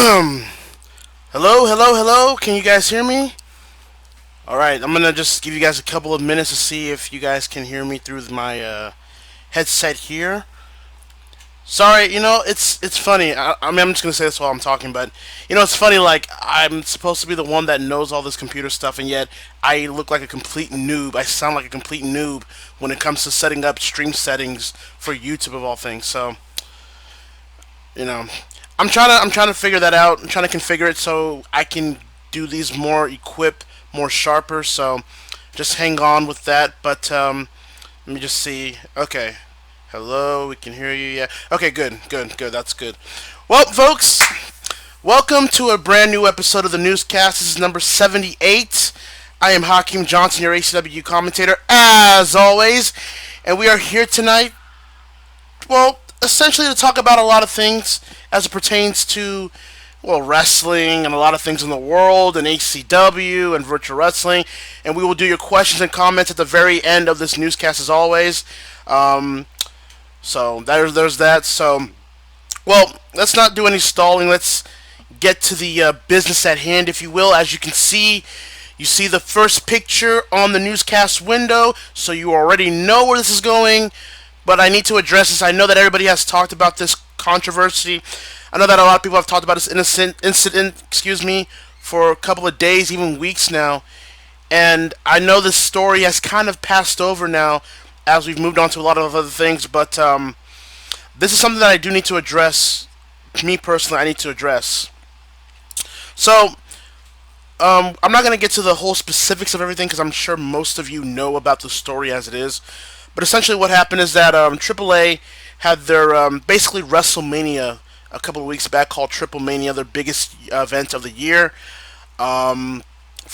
Hello, hello, hello. Can you guys hear me? Alright, I'm gonna just give you guys a couple of minutes to see if you guys can hear me through my headset here. Sorry, it's funny. I mean, I'm just gonna say this while I'm talking, but it's funny. Like I'm supposed to be the one that knows all this computer stuff, and yet I look like a complete noob. I sound like a complete noob when it comes to setting up stream settings for YouTube of all things. So you know, I'm trying to figure that out. I'm trying to configure it so I can do these more equip, more sharper. So just hang on with that. But let me just see. Okay. Hello, we can hear you. Yeah. Okay, good, good, good. That's good. Well, folks, welcome to a brand new episode of the Newscast. This is number 78. I am Hakeem Johnson, your ACW commentator, as always. And we are here tonight, well, essentially to talk about a lot of things as it pertains to, well, wrestling and a lot of things in the world and ACW and virtual wrestling. And we will do your questions and comments at the very end of this newscast as always. So there's that. So, well, let's not do any stalling. Let's get to the business at hand, if you will. As you can see, you see the first picture on the newscast window, so you already know where this is going. But I need to address this. I know that everybody has talked about this controversy. I know that a lot of people have talked about this innocent incident, for a couple of days, even weeks now. And I know this story has kind of passed over now as we've moved on to a lot of other things. But this is something that I do need to address. Me personally, I need to address. So, I'm not going to get to the whole specifics of everything because I'm sure most of you know about the story as it is. But essentially what happened is that AAA had their basically WrestleMania a couple of weeks back called Triple Mania, their biggest event of the year. From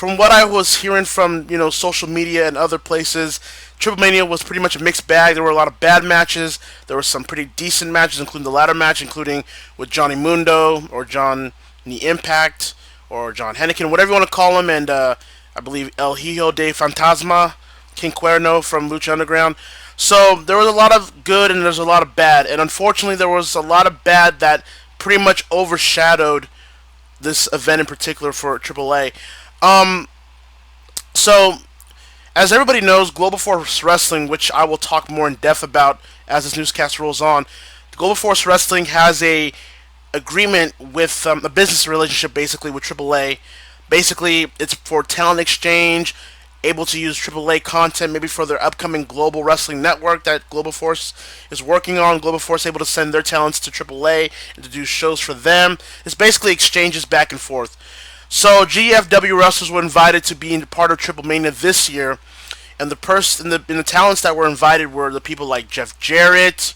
what I was hearing from social media and other places, Triple Mania was pretty much a mixed bag. There were a lot of bad matches. There were some pretty decent matches, including the ladder match, including with Johnny Mundo or Johnny Impact or John Hennigan, whatever you want to call him, and I believe El Hijo de Fantasma, King Cuerno from Lucha Underground. So there was a lot of good and there's a lot of bad. And unfortunately there was a lot of bad that pretty much overshadowed this event in particular for AAA. So, as everybody knows, Global Force Wrestling, which I will talk more in depth about as this newscast rolls on, Global Force Wrestling has a agreement with a business relationship basically with AAA. Basically, it's for talent exchange, able to use AAA content maybe for their upcoming Global Wrestling Network that Global Force is working on. Global Force able to send their talents to AAA and to do shows for them. It's basically exchanges back and forth. So GFW wrestlers were invited to be part of Triple Mania this year, and the talents that were invited were the people like Jeff Jarrett,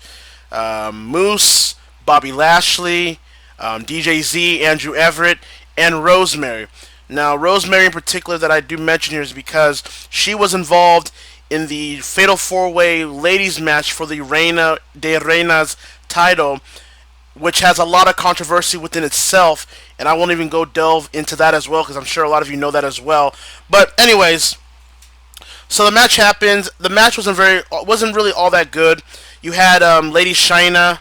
Moose, Bobby Lashley, DJ Z, Andrew Everett, and Rosemary. Now, Rosemary in particular that I do mention here is because she was involved in the Fatal 4-Way ladies match for the Reina de Reinas title, which has a lot of controversy within itself, and I won't even go delve into that as well because I'm sure a lot of you know that as well. But anyways, so the match happened. The match wasn't really all that good. You had Lady Shani,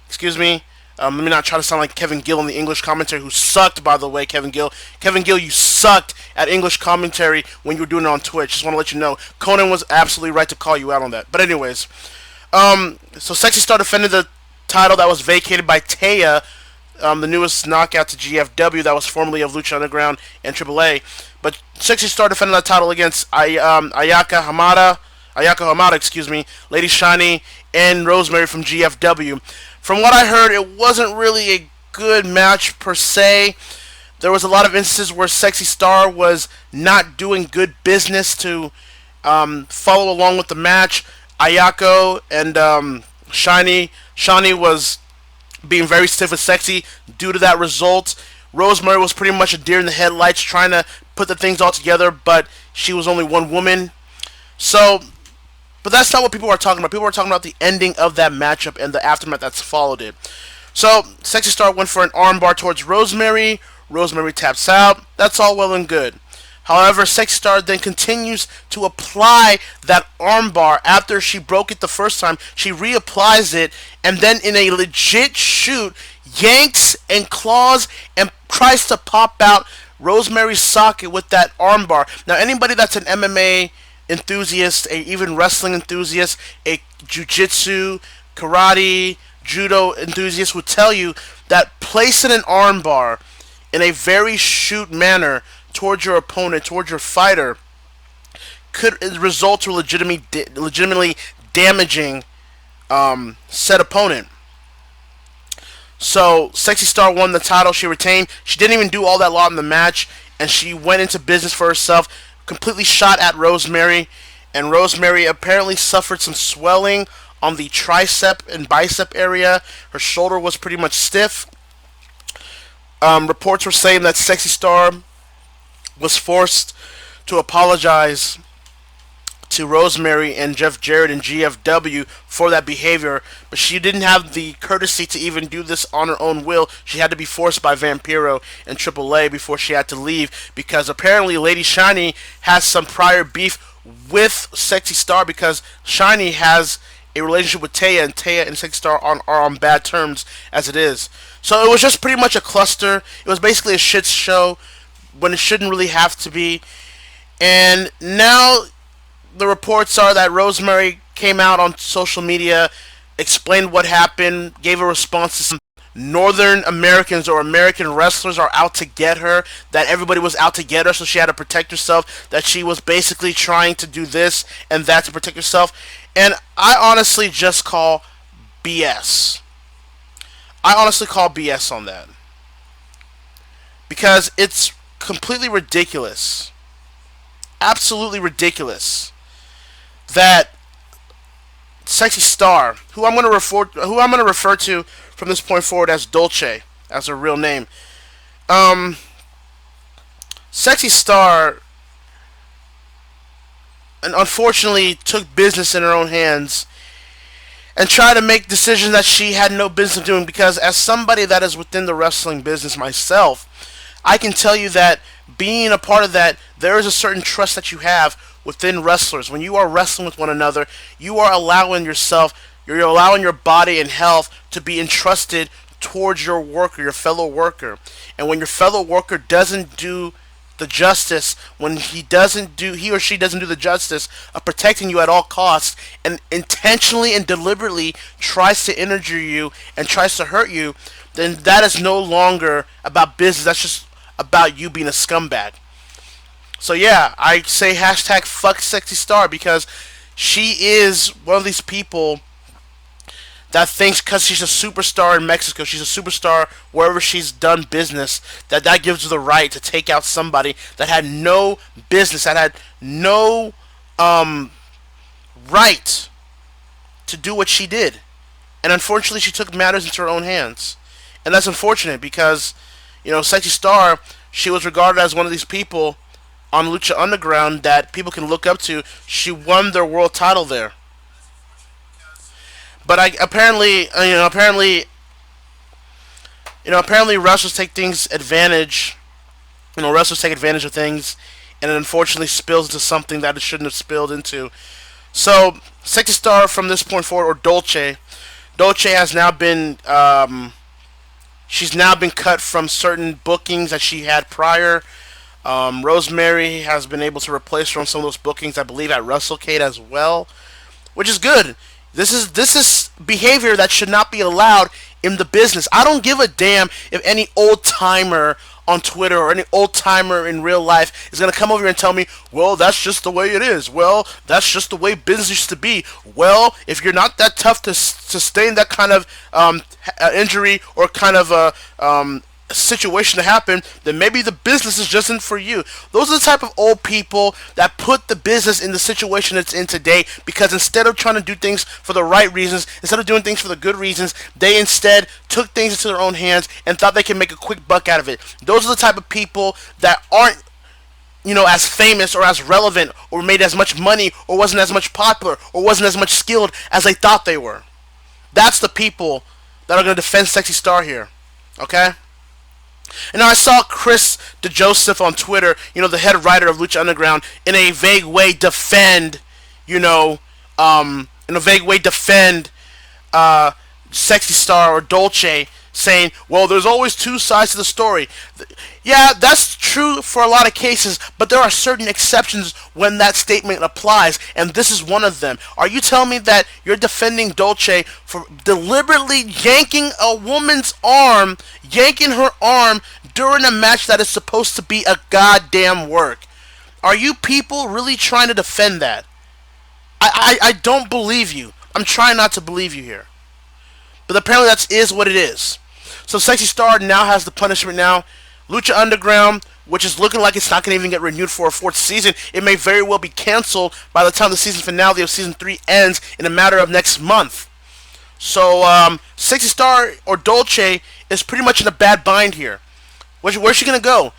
excuse me. Let me not try to sound like Kevin Gill in the English commentary, who sucked, by the way, Kevin Gill. Kevin Gill, you sucked at English commentary when you were doing it on Twitch. Just want to let you know. Conan was absolutely right to call you out on that. But anyways, so Sexy Star defended the title that was vacated by Taya, the newest knockout to GFW that was formerly of Lucha Underground and AAA. But Sexy Star defended that title against Ayaka Hamada, Lady Shani, and Rosemary from GFW. From what I heard, it wasn't really a good match per se. There was a lot of instances where Sexy Star was not doing good business to follow along with the match. Ayako and Shani was being very stiff with Sexy due to that result. Rosemary was pretty much a deer in the headlights trying to put the things all together, but she was only one woman. So, but that's not what people are talking about. People are talking about the ending of that matchup and the aftermath that's followed it. So, Sexy Star went for an armbar towards Rosemary. Rosemary taps out. That's all well and good. However, Sexy Star then continues to apply that armbar after she broke it the first time. She reapplies it, and then in a legit shoot, yanks and claws and tries to pop out Rosemary's socket with that armbar. Now, anybody that's an MMA enthusiast, a even wrestling enthusiast, a jiu-jitsu, karate, judo enthusiast would tell you that placing an armbar in a very shoot manner towards your opponent, towards your fighter, could result to legitimately damaging said opponent. So Sexy Star won the title. She retained. She didn't even do all that lot in the match, and she went into business for herself. Completely shot at Rosemary, and Rosemary apparently suffered some swelling on the tricep and bicep area. Her shoulder was pretty much stiff. Reports were saying that Sexy Star was forced to apologize to Rosemary and Jeff Jarrett and GFW for that behavior, but she didn't have the courtesy to even do this on her own will. She had to be forced by Vampiro and AAA before she had to leave, because apparently Lady Shiny has some prior beef with Sexy Star, because Shiny has a relationship with Taya, and Taya and Sexy Star are on bad terms as it is. So it was just pretty much a cluster. It was basically a shit show when it shouldn't really have to be. And now the reports are that Rosemary came out on social media, explained what happened, gave a response to some Northern Americans or American wrestlers are out to get her, that everybody was out to get her, so she had to protect herself, that she was basically trying to do this and that to protect herself. And I honestly just call BS. I honestly call BS on that. Because it's completely ridiculous. Absolutely ridiculous that Sexy Star, who I'm going to refer to from this point forward as Dolce, as her real name. Sexy Star, and unfortunately, took business in her own hands and tried to make decisions that she had no business doing. Because as somebody that is within the wrestling business myself, I can tell you that being a part of that, there is a certain trust that you have within wrestlers. When you are wrestling with one another, you are allowing yourself, you're allowing your body and health to be entrusted towards your worker, your fellow worker. And when your fellow worker doesn't do the justice, when he or she doesn't do the justice of protecting you at all costs, and intentionally and deliberately tries to injure you and tries to hurt you, then that is no longer about business. That's just about you being a scumbag. So yeah, I say hashtag fuck Sexy Star, because she is one of these people that thinks because she's a superstar in Mexico, she's a superstar wherever she's done business, that gives her the right to take out somebody that had no business, that had no right to do what she did. And unfortunately, she took matters into her own hands. And that's unfortunate because, Sexy Star, she was regarded as one of these people on Lucha Underground that people can look up to. She won their world title there. But apparently wrestlers take things advantage. Wrestlers take advantage of things, and it unfortunately spills into something that it shouldn't have spilled into. So, Sexy Star from this point forward, or Dolce has now been, she's now been cut from certain bookings that she had prior. Rosemary has been able to replace her on some of those bookings, I believe, at WrestleCade as well, which is good. This is behavior that should not be allowed in the business. I don't give a damn if any old timer on Twitter or any old timer in real life is gonna come over here and tell me, well, that's just the way it is. Well, that's just the way business used to be. Well, if you're not that tough to sustain that kind of injury or kind of a situation to happen, then maybe the business is just isn't for you. Those are the type of old people that put the business in the situation it's in today, because instead of trying to do things for the right reasons, instead of doing things for the good reasons, they instead took things into their own hands and thought they could make a quick buck out of it. Those are the type of people that aren't as famous or as relevant or made as much money or wasn't as much popular or wasn't as much skilled as they thought they were. That's the people that are going to defend Sexy Star here. Okay? And now I saw Chris DeJoseph on Twitter, the head writer of Lucha Underground, in a vague way defend, Sexy Star or Dolce, saying, well, there's always two sides to the story. Yeah, that's true for a lot of cases, but there are certain exceptions when that statement applies, and this is one of them. Are you telling me that you're defending Dolce for deliberately yanking a woman's arm, yanking her arm during a match that is supposed to be a goddamn work? Are you people really trying to defend that? I don't believe you. I'm trying not to believe you here. But apparently that is what it is. So Sexy Star now has the punishment now. Lucha Underground, which is looking like it's not going to even get renewed for a fourth season. It may very well be canceled by the time the season finale of season 3 ends in a matter of next month. So Sexy Star or Dolce is pretty much in a bad bind here. Where's she going to go?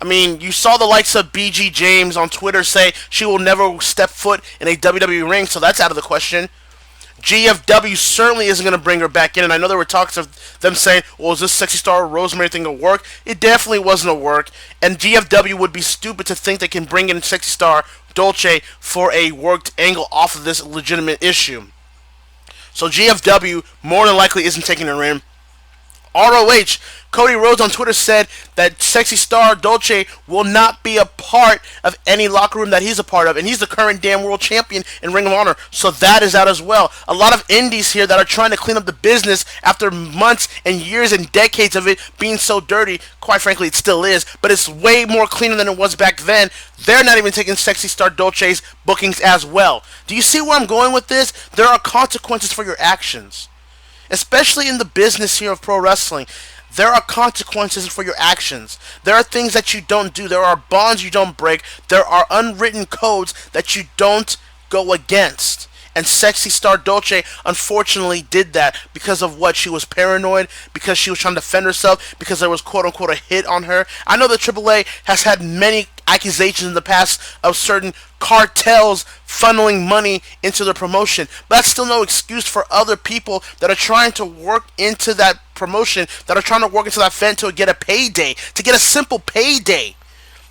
I mean, you saw the likes of BG James on Twitter say she will never step foot in a WWE ring, so that's out of the question. GFW certainly isn't going to bring her back in, and I know there were talks of them saying, well, is this Sexy Star Rosemary thing a work? It definitely wasn't a work, and GFW would be stupid to think they can bring in Sexy Star Dolce for a worked angle off of this legitimate issue. So GFW more than likely isn't taking her in. ROH, Cody Rhodes on Twitter said that Sexy Star Dolce will not be a part of any locker room that he's a part of, and he's the current damn world champion in Ring of Honor, so that is out as well. A lot of indies here that are trying to clean up the business after months and years and decades of it being so dirty. Quite frankly, it still is, but it's way more cleaner than it was back then. They're not even taking Sexy Star Dolce's bookings as well. Do you see where I'm going with this? There are consequences for your actions. Especially in the business here of pro wrestling, there are consequences for your actions. There are things that you don't do. There are bonds you don't break. There are unwritten codes that you don't go against. And Sexy Star Dolce unfortunately did that because of what? She was paranoid, because she was trying to defend herself, because there was quote-unquote a hit on her. I know that AAA has had many accusations in the past of certain cartels funneling money into the promotion, but that's still no excuse for other people that are trying to work into that promotion, that are trying to work into that event to get a payday, to get a simple payday,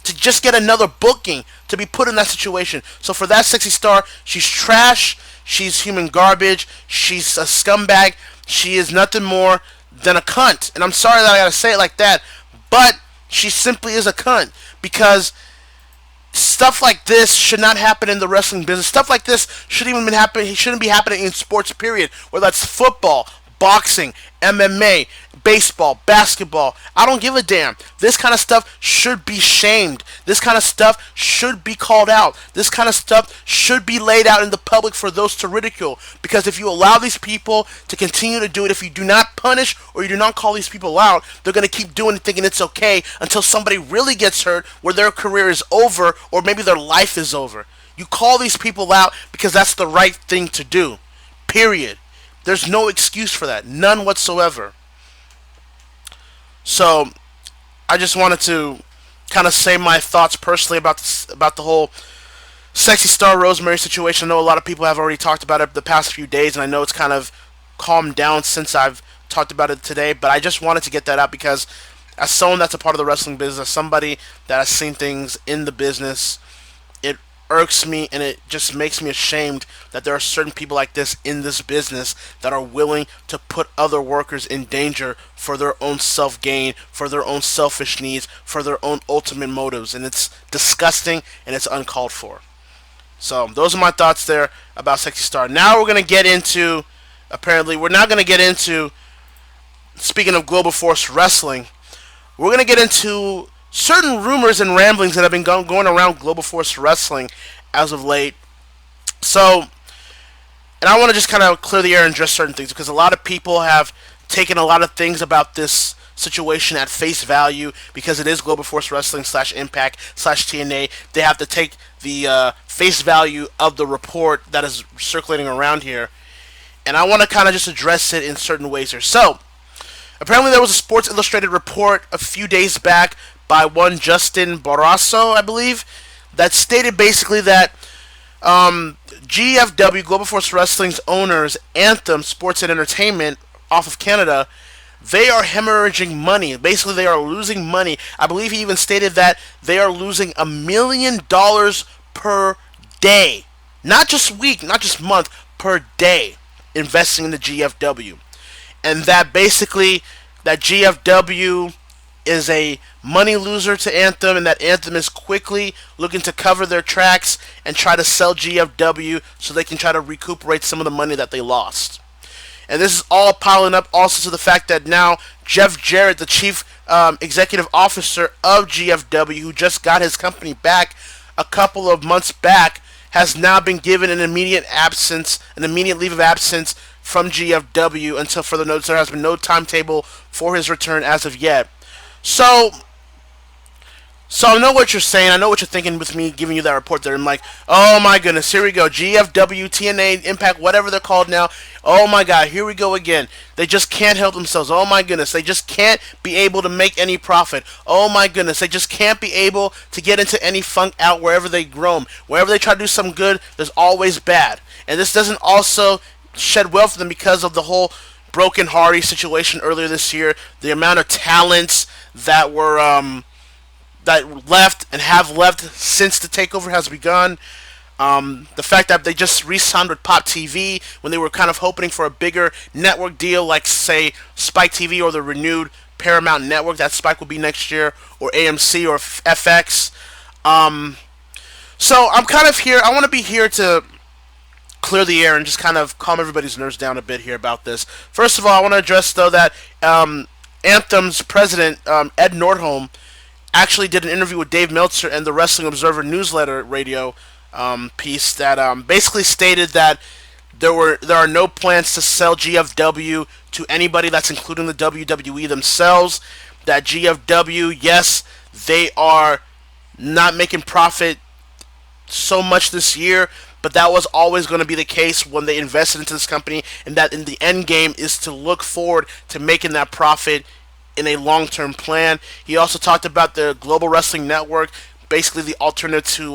to just get another booking, to be put in that situation. So for that Sexy Star, she's trash, she's human garbage, she's a scumbag, she is nothing more than a cunt. And I'm sorry that I gotta say it like that, but she simply is a cunt, because stuff like this should not happen in the wrestling business. Stuff like this shouldn't be happening in sports, period. Whether that's football, boxing, MMA, baseball, basketball. I don't give a damn. This kind of stuff should be shamed. This kind of stuff should be called out. This kind of stuff should be laid out in the public for those to ridicule. Because if you allow these people to continue to do it, if you do not punish or you do not call these people out, they're going to keep doing it thinking it's okay until somebody really gets hurt, where their career is over, or maybe their life is over. You call these people out because that's the right thing to do. Period. There's no excuse for that. None whatsoever. So, I just wanted to kind of say my thoughts personally about the whole Sexy Star Rosemary situation. I know a lot of people have already talked about it the past few days, and I know it's kind of calmed down since I've talked about it today, but I just wanted to get that out because as someone that's a part of the wrestling business, as somebody that has seen things in the business, it irks me and it just makes me ashamed that there are certain people like this in this business that are willing to put other workers in danger for their own self-gain, for their own selfish needs, for their own ultimate motives, and it's disgusting and it's uncalled for. So those are my thoughts there about Sexy Star. Now we're going to get into, speaking of Global Force Wrestling, we're going to get into certain rumors and ramblings that have been going around Global Force Wrestling as of late. So, and I want to just kind of clear the air and address certain things, because a lot of people have taken a lot of things about this situation at face value, because it is Global Force Wrestling / Impact / TNA. They have to take the face value of the report that is circulating around here. And I want to kind of just address it in certain ways here. So, apparently there was a Sports Illustrated report a few days back by one Justin Barrasso, I believe, that stated basically that GFW, Global Force Wrestling's owners, Anthem Sports and Entertainment, off of Canada, they are hemorrhaging money. Basically, they are losing money. I believe he even stated that they are losing $1 million per day. Not just week, not just month, per day, investing in the GFW. And that basically that GFW is a money loser to Anthem, and that Anthem is quickly looking to cover their tracks and try to sell GFW so they can try to recuperate some of the money that they lost. And this is all piling up also to the fact that now Jeff Jarrett, the chief executive officer of GFW, who just got his company back a couple of months back, has now been given an immediate leave of absence from GFW until further notice. There has been no timetable for his return as of yet. So I know what you're saying. I know what you're thinking with me giving you that report there. I'm like, oh my goodness, here we go. GFW, TNA, Impact, whatever they're called now. Oh my God, here we go again. They just can't help themselves. Oh my goodness, they just can't be able to make any profit. Oh my goodness, they just can't be able to get into any funk out wherever they roam. Wherever they try to do some good, there's always bad. And this doesn't also shed well for them because of the whole Broken Hardy situation earlier this year. The amount of talents that were that left and have left since the takeover has begun. The fact that they just re-signed with Pop TV when they were kind of hoping for a bigger network deal, like say Spike TV or the renewed Paramount Network that Spike will be next year, or AMC or FX. So I'm kind of here. I want to be here to clear the air and just kind of calm everybody's nerves down a bit here about this. First of all, I want to address though that Anthem's president Ed Nordholm actually did an interview with Dave Meltzer and the Wrestling Observer newsletter radio piece that basically stated that there are no plans to sell GFW to anybody. That's including the WWE themselves. That GFW, yes, they are not making profit so much this year, but that was always going to be the case when they invested into this company, and that in the end game is to look forward to making that profit in a long-term plan. He also talked about the Global Wrestling Network, basically the alternate to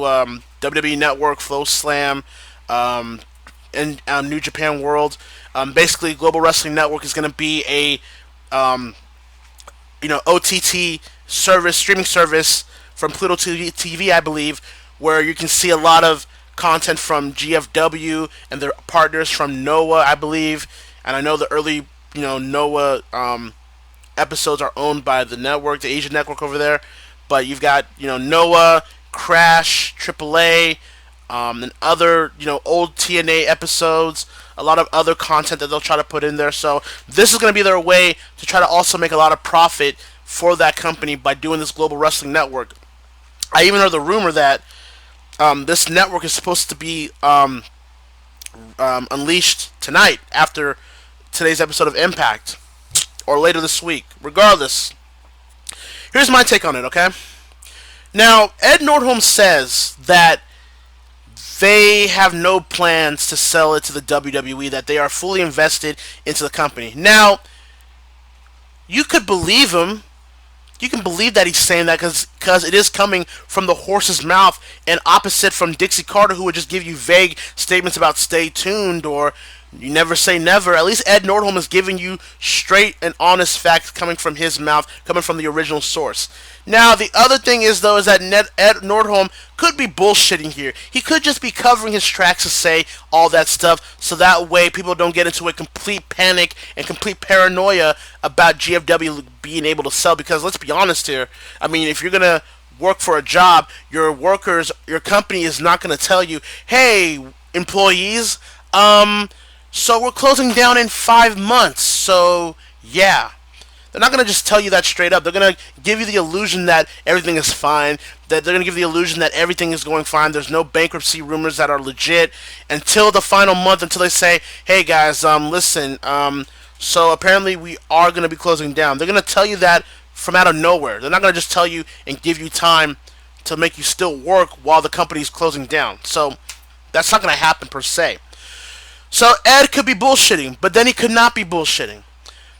WWE Network, Flow Slam, and New Japan World. Basically, Global Wrestling Network is going to be a OTT service, streaming service from Pluto TV, I believe, where you can see a lot of content from GFW and their partners from Noah, I believe. And I know the early, Noah episodes are owned by the network, the Asian network over there. But you've got, Noah, Crash, AAA, and other, old TNA episodes, a lot of other content that they'll try to put in there. So this is going to be their way to try to also make a lot of profit for that company by doing this Global Wrestling Network. I even heard the rumor that this network is supposed to be unleashed tonight after today's episode of Impact, or later this week. Regardless, here's my take on it, okay? Now, Ed Nordholm says that they have no plans to sell it to the WWE, that they are fully invested into the company. Now, you could believe him. You can believe that he's saying that because it is coming from the horse's mouth, and opposite from Dixie Carter, who would just give you vague statements about stay tuned or you never say never. At least Ed Nordholm is giving you straight and honest facts coming from his mouth, coming from the original source. Now, the other thing is, though, is that Ed Nordholm could be bullshitting here. He could just be covering his tracks to say all that stuff, so that way people don't get into a complete panic and complete paranoia about GFW being able to sell. Because let's be honest here, I mean, if you're going to work for a job, your company is not going to tell you, hey, employees, so we're closing down in 5 months, so yeah. They're not going to just tell you that straight up. They're going to give you the illusion that everything is fine, that they're going to give you the illusion that everything is going fine. There's no bankruptcy rumors that are legit until the final month, until they say, hey guys, listen, so apparently we are going to be closing down. They're going to tell you that from out of nowhere. They're not going to just tell you and give you time to make you still work while the company's closing down. So that's not going to happen per se. So Ed could be bullshitting, but then he could not be bullshitting.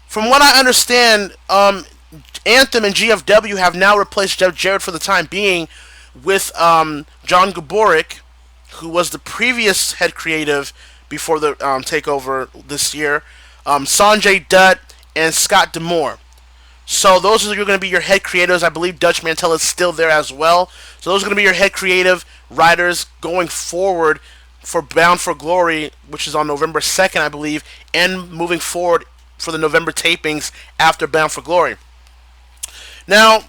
From what I understand, Anthem and GFW have now replaced Jeff Jarrett for the time being with John Gaborik, who was the previous head creative before the takeover this year, Sanjay Dutt, and Scott D'Amore. So those are going to be your head creators. I believe Dutch Mantell is still there as well. So those are going to be your head creative writers going forward for Bound for Glory, which is on November 2nd, I believe, and moving forward for the November tapings after Bound for Glory. Now,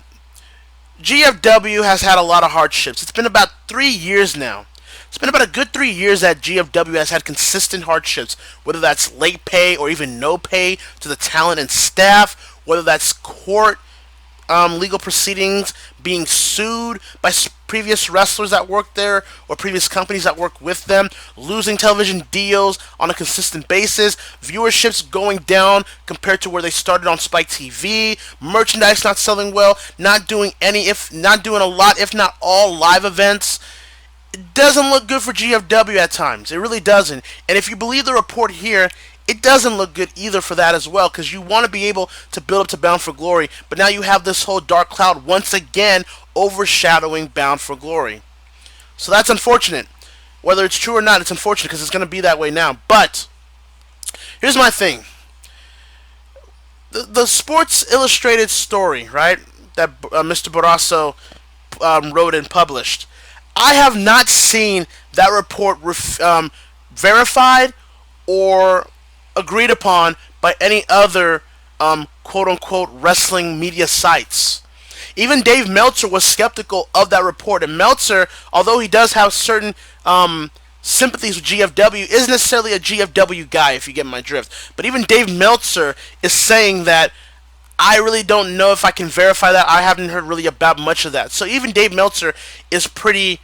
GFW has had a lot of hardships. It's been about 3 years now. It's been about a good 3 years that GFW has had consistent hardships, whether that's late pay or even no pay to the talent and staff, whether that's court legal proceedings, being sued by previous wrestlers that worked there or previous companies that work with them, losing television deals on a consistent basis, viewerships going down compared to where they started on Spike TV, merchandise not selling well, not doing a lot, if not all live events. It doesn't look good for GFW at times. It really doesn't. And if you believe the report here, it doesn't look good either for that as well, because you want to be able to build up to Bound for Glory, but now you have this whole dark cloud once again overshadowing Bound for Glory. So that's unfortunate. Whether it's true or not, it's unfortunate because it's going to be that way now. But here's my thing. The Sports Illustrated story, right, that Mr. Barrasso wrote and published, I have not seen that report verified or agreed upon by any other quote-unquote wrestling media sites. Even Dave Meltzer was skeptical of that report, and Meltzer, although he does have certain sympathies with GFW, isn't necessarily a GFW guy, if you get my drift. But even Dave Meltzer is saying that I really don't know if I can verify that. I haven't heard really about much of that. So even Dave Meltzer is pretty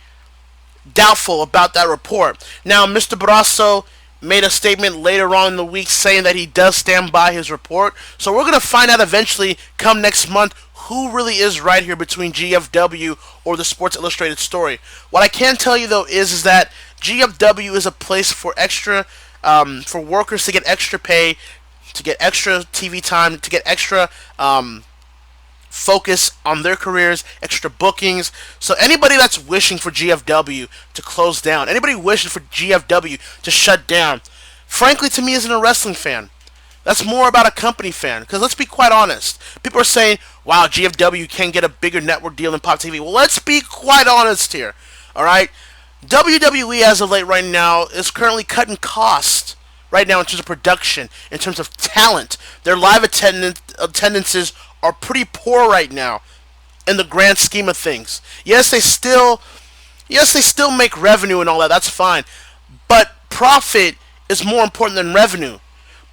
doubtful about that report. Now, Mr. Barrasso made a statement later on in the week saying that he does stand by his report. So we're going to find out eventually, come next month, who really is right here between GFW or the Sports Illustrated story. What I can tell you, though, is that GFW is a place for for workers to get extra pay, to get extra TV time, to get extra focus on their careers, extra bookings. So anybody that's wishing for GFW to close down, anybody wishing for GFW to shut down, frankly, to me, isn't a wrestling fan. That's more about a company fan. Because let's be quite honest. People are saying, wow, GFW can get a bigger network deal than Pop TV. Well, let's be quite honest here. Alright? WWE, as of late right now, is currently cutting costs right now in terms of production, in terms of talent. Their live attendances are pretty poor right now in the grand scheme of things. Yes, they still make revenue and all that. That's fine. But profit is more important than revenue.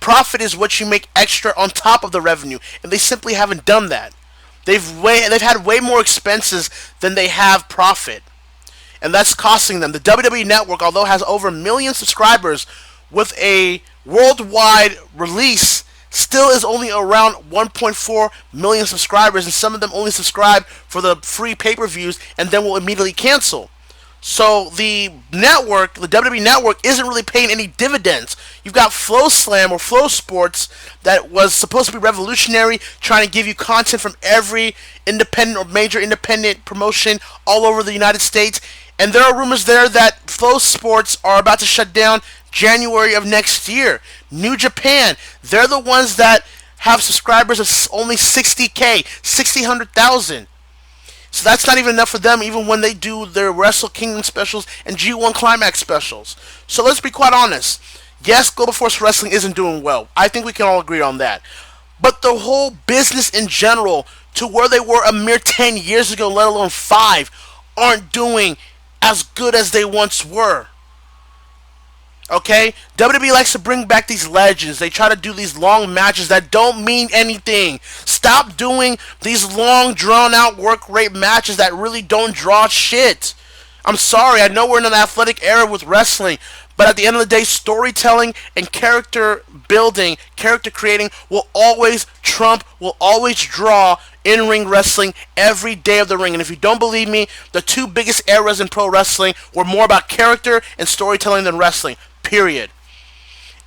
Profit is what you make extra on top of the revenue, and they simply haven't done that. They've had way more expenses than they have profit, and that's costing them. The WWE Network, although has over 1 million subscribers with a worldwide release, still is only around 1.4 million subscribers, and some of them only subscribe for the free pay-per-views and then will immediately cancel. So the network, the WWE Network, isn't really paying any dividends. You've got Flow Slam or Flow Sports that was supposed to be revolutionary, trying to give you content from every independent or major independent promotion all over the United States. And there are rumors there that Flow Sports are about to shut down January of next year. New Japan, they're the ones that have subscribers of only 60K, 100,000. So that's not even enough for them, even when they do their Wrestle Kingdom specials and G1 Climax specials. So let's be quite honest. Yes, Global Force Wrestling isn't doing well. I think we can all agree on that. But the whole business in general, to where they were a mere 10 years ago, let alone 5, aren't doing as good as they once were. Okay? WWE likes to bring back these legends. They try to do these long matches that don't mean anything. Stop doing these long, drawn-out work rate matches that really don't draw shit. I'm sorry, I know we're in an athletic era with wrestling, but at the end of the day, storytelling and character building, character creating will always trump, will always draw in-ring wrestling every day of the ring. And if you don't believe me, the 2 biggest eras in pro wrestling were more about character and storytelling than wrestling. Period.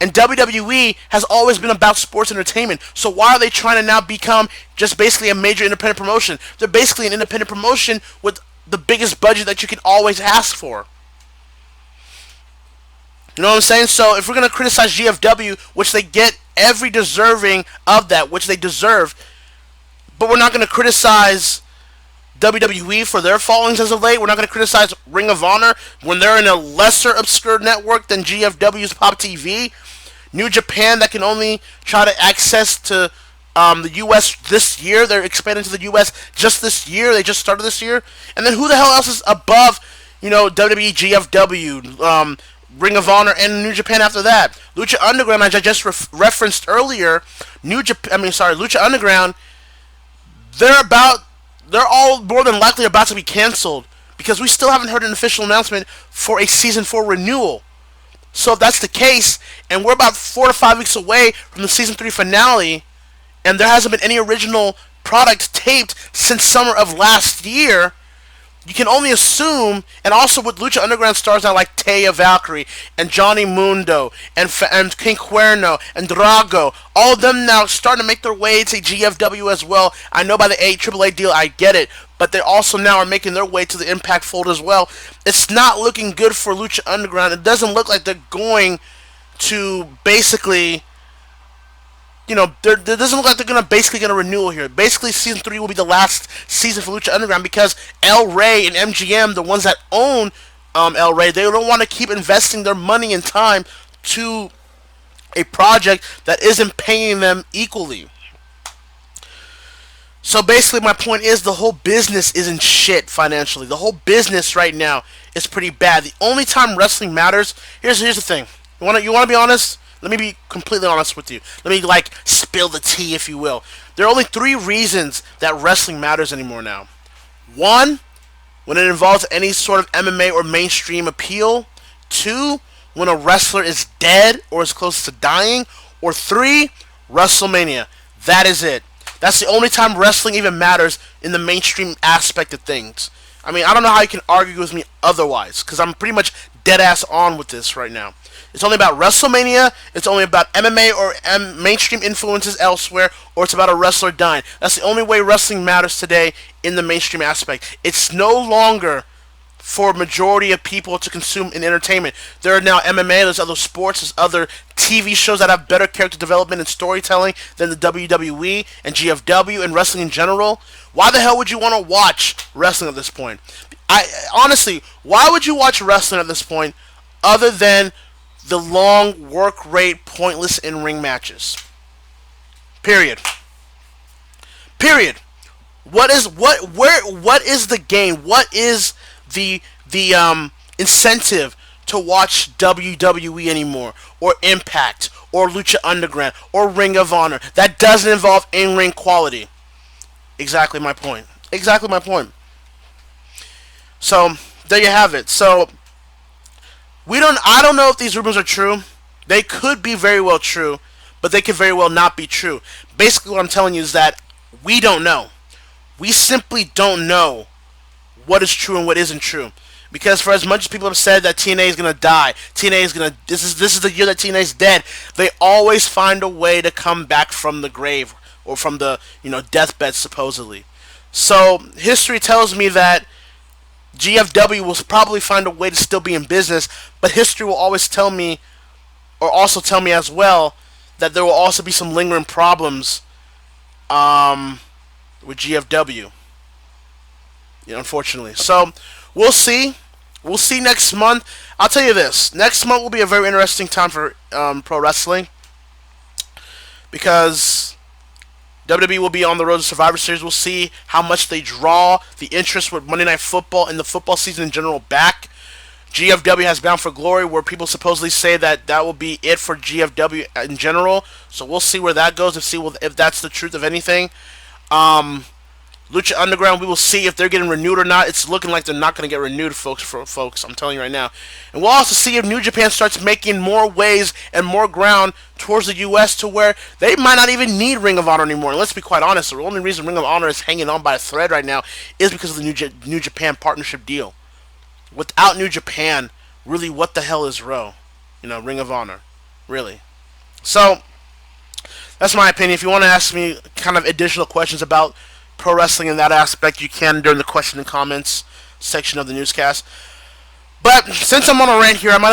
And WWE has always been about sports entertainment. So why are they trying to now become just basically a major independent promotion? They're basically an independent promotion with the biggest budget that you can always ask for. You know what I'm saying? So if we're going to criticize GFW, which they get every deserving of that, which they deserve, but we're not going to criticize WWE for their fallings as of late. We're not going to criticize Ring of Honor when they're in a lesser obscure network than GFW's Pop TV. New Japan that can only try to access to the U.S. this year. They're expanding to the U.S. just this year. They just started this year. And then who the hell else is above, WWE, GFW, Ring of Honor, and New Japan after that? Lucha Underground, as I just referenced earlier, Lucha Underground, they're all more than likely about to be canceled because we still haven't heard an official announcement for a Season 4 renewal. So if that's the case, and we're about 4 to 5 weeks away from the Season 3 finale, and there hasn't been any original product taped since summer of last year, you can only assume, and also with Lucha Underground stars now like Taya Valkyrie and Johnny Mundo and King Cuerno and Drago, all of them now starting to make their way to GFW as well. I know by the AAA deal, I get it, but they also now are making their way to the Impact fold as well. It's not looking good for Lucha Underground. It doesn't look like they're going to basically... there doesn't look like they're going to get a renewal here. Basically, Season 3 will be the last season for Lucha Underground because El Rey and MGM, the ones that own El Rey, they don't want to keep investing their money and time to a project that isn't paying them equally. So basically, my point is the whole business isn't shit financially. The whole business right now is pretty bad. The only time wrestling matters... Here's the thing. You want to be honest? Let me be completely honest with you. Let me, spill the tea, if you will. There are only 3 reasons that wrestling matters anymore now. 1, when it involves any sort of MMA or mainstream appeal. 2, when a wrestler is dead or is close to dying. Or 3, WrestleMania. That is it. That's the only time wrestling even matters in the mainstream aspect of things. I mean, I don't know how you can argue with me otherwise, because I'm pretty much dead-ass on with this right now. It's only about WrestleMania, it's only about MMA or mainstream influences elsewhere, or it's about a wrestler dying. That's the only way wrestling matters today in the mainstream aspect. It's no longer for majority of people to consume in entertainment. There are now MMA, there's other sports, there's other TV shows that have better character development and storytelling than the WWE and GFW and wrestling in general. Why the hell would you want to watch wrestling at this point? Honestly, why would you watch wrestling at this point other than the long work rate, pointless in-ring matches? Period. What is the gain? What is the incentive to watch WWE anymore, or Impact, or Lucha Underground, or Ring of Honor that doesn't involve in-ring quality? Exactly my point. So there you have it. So I don't know if these rumors are true. They could be very well true, but they could very well not be true. Basically, what I'm telling you is that we don't know. We simply don't know what is true and what isn't true. Because for as much as people have said that TNA is gonna die, this is the year that TNA is dead, they always find a way to come back from the grave or from the deathbed supposedly. So history tells me that GFW will probably find a way to still be in business, but history will always tell me, or also tell me as well, that there will also be some lingering problems with GFW. Unfortunately. So we'll see. We'll see next month. I'll tell you this. Next month will be a very interesting time for pro wrestling, because WWE will be on the road to Survivor Series. We'll see how much they draw the interest with Monday Night Football and the football season in general back. GFW has Bound for Glory, where people supposedly say that will be it for GFW in general. So we'll see where that goes and see if that's the truth of anything. Lucha Underground, we will see if they're getting renewed or not. It's looking like they're not going to get renewed, folks. I'm telling you right now. And we'll also see if New Japan starts making more waves and more ground towards the U.S. to where they might not even need Ring of Honor anymore. And let's be quite honest, the only reason Ring of Honor is hanging on by a thread right now is because of the New Japan partnership deal. Without New Japan, really, what the hell is Raw? Ring of Honor. Really. So, that's my opinion. If you want to ask me kind of additional questions about pro wrestling in that aspect, you can during the question and comments section of the newscast. But since I'm on a rant here, I might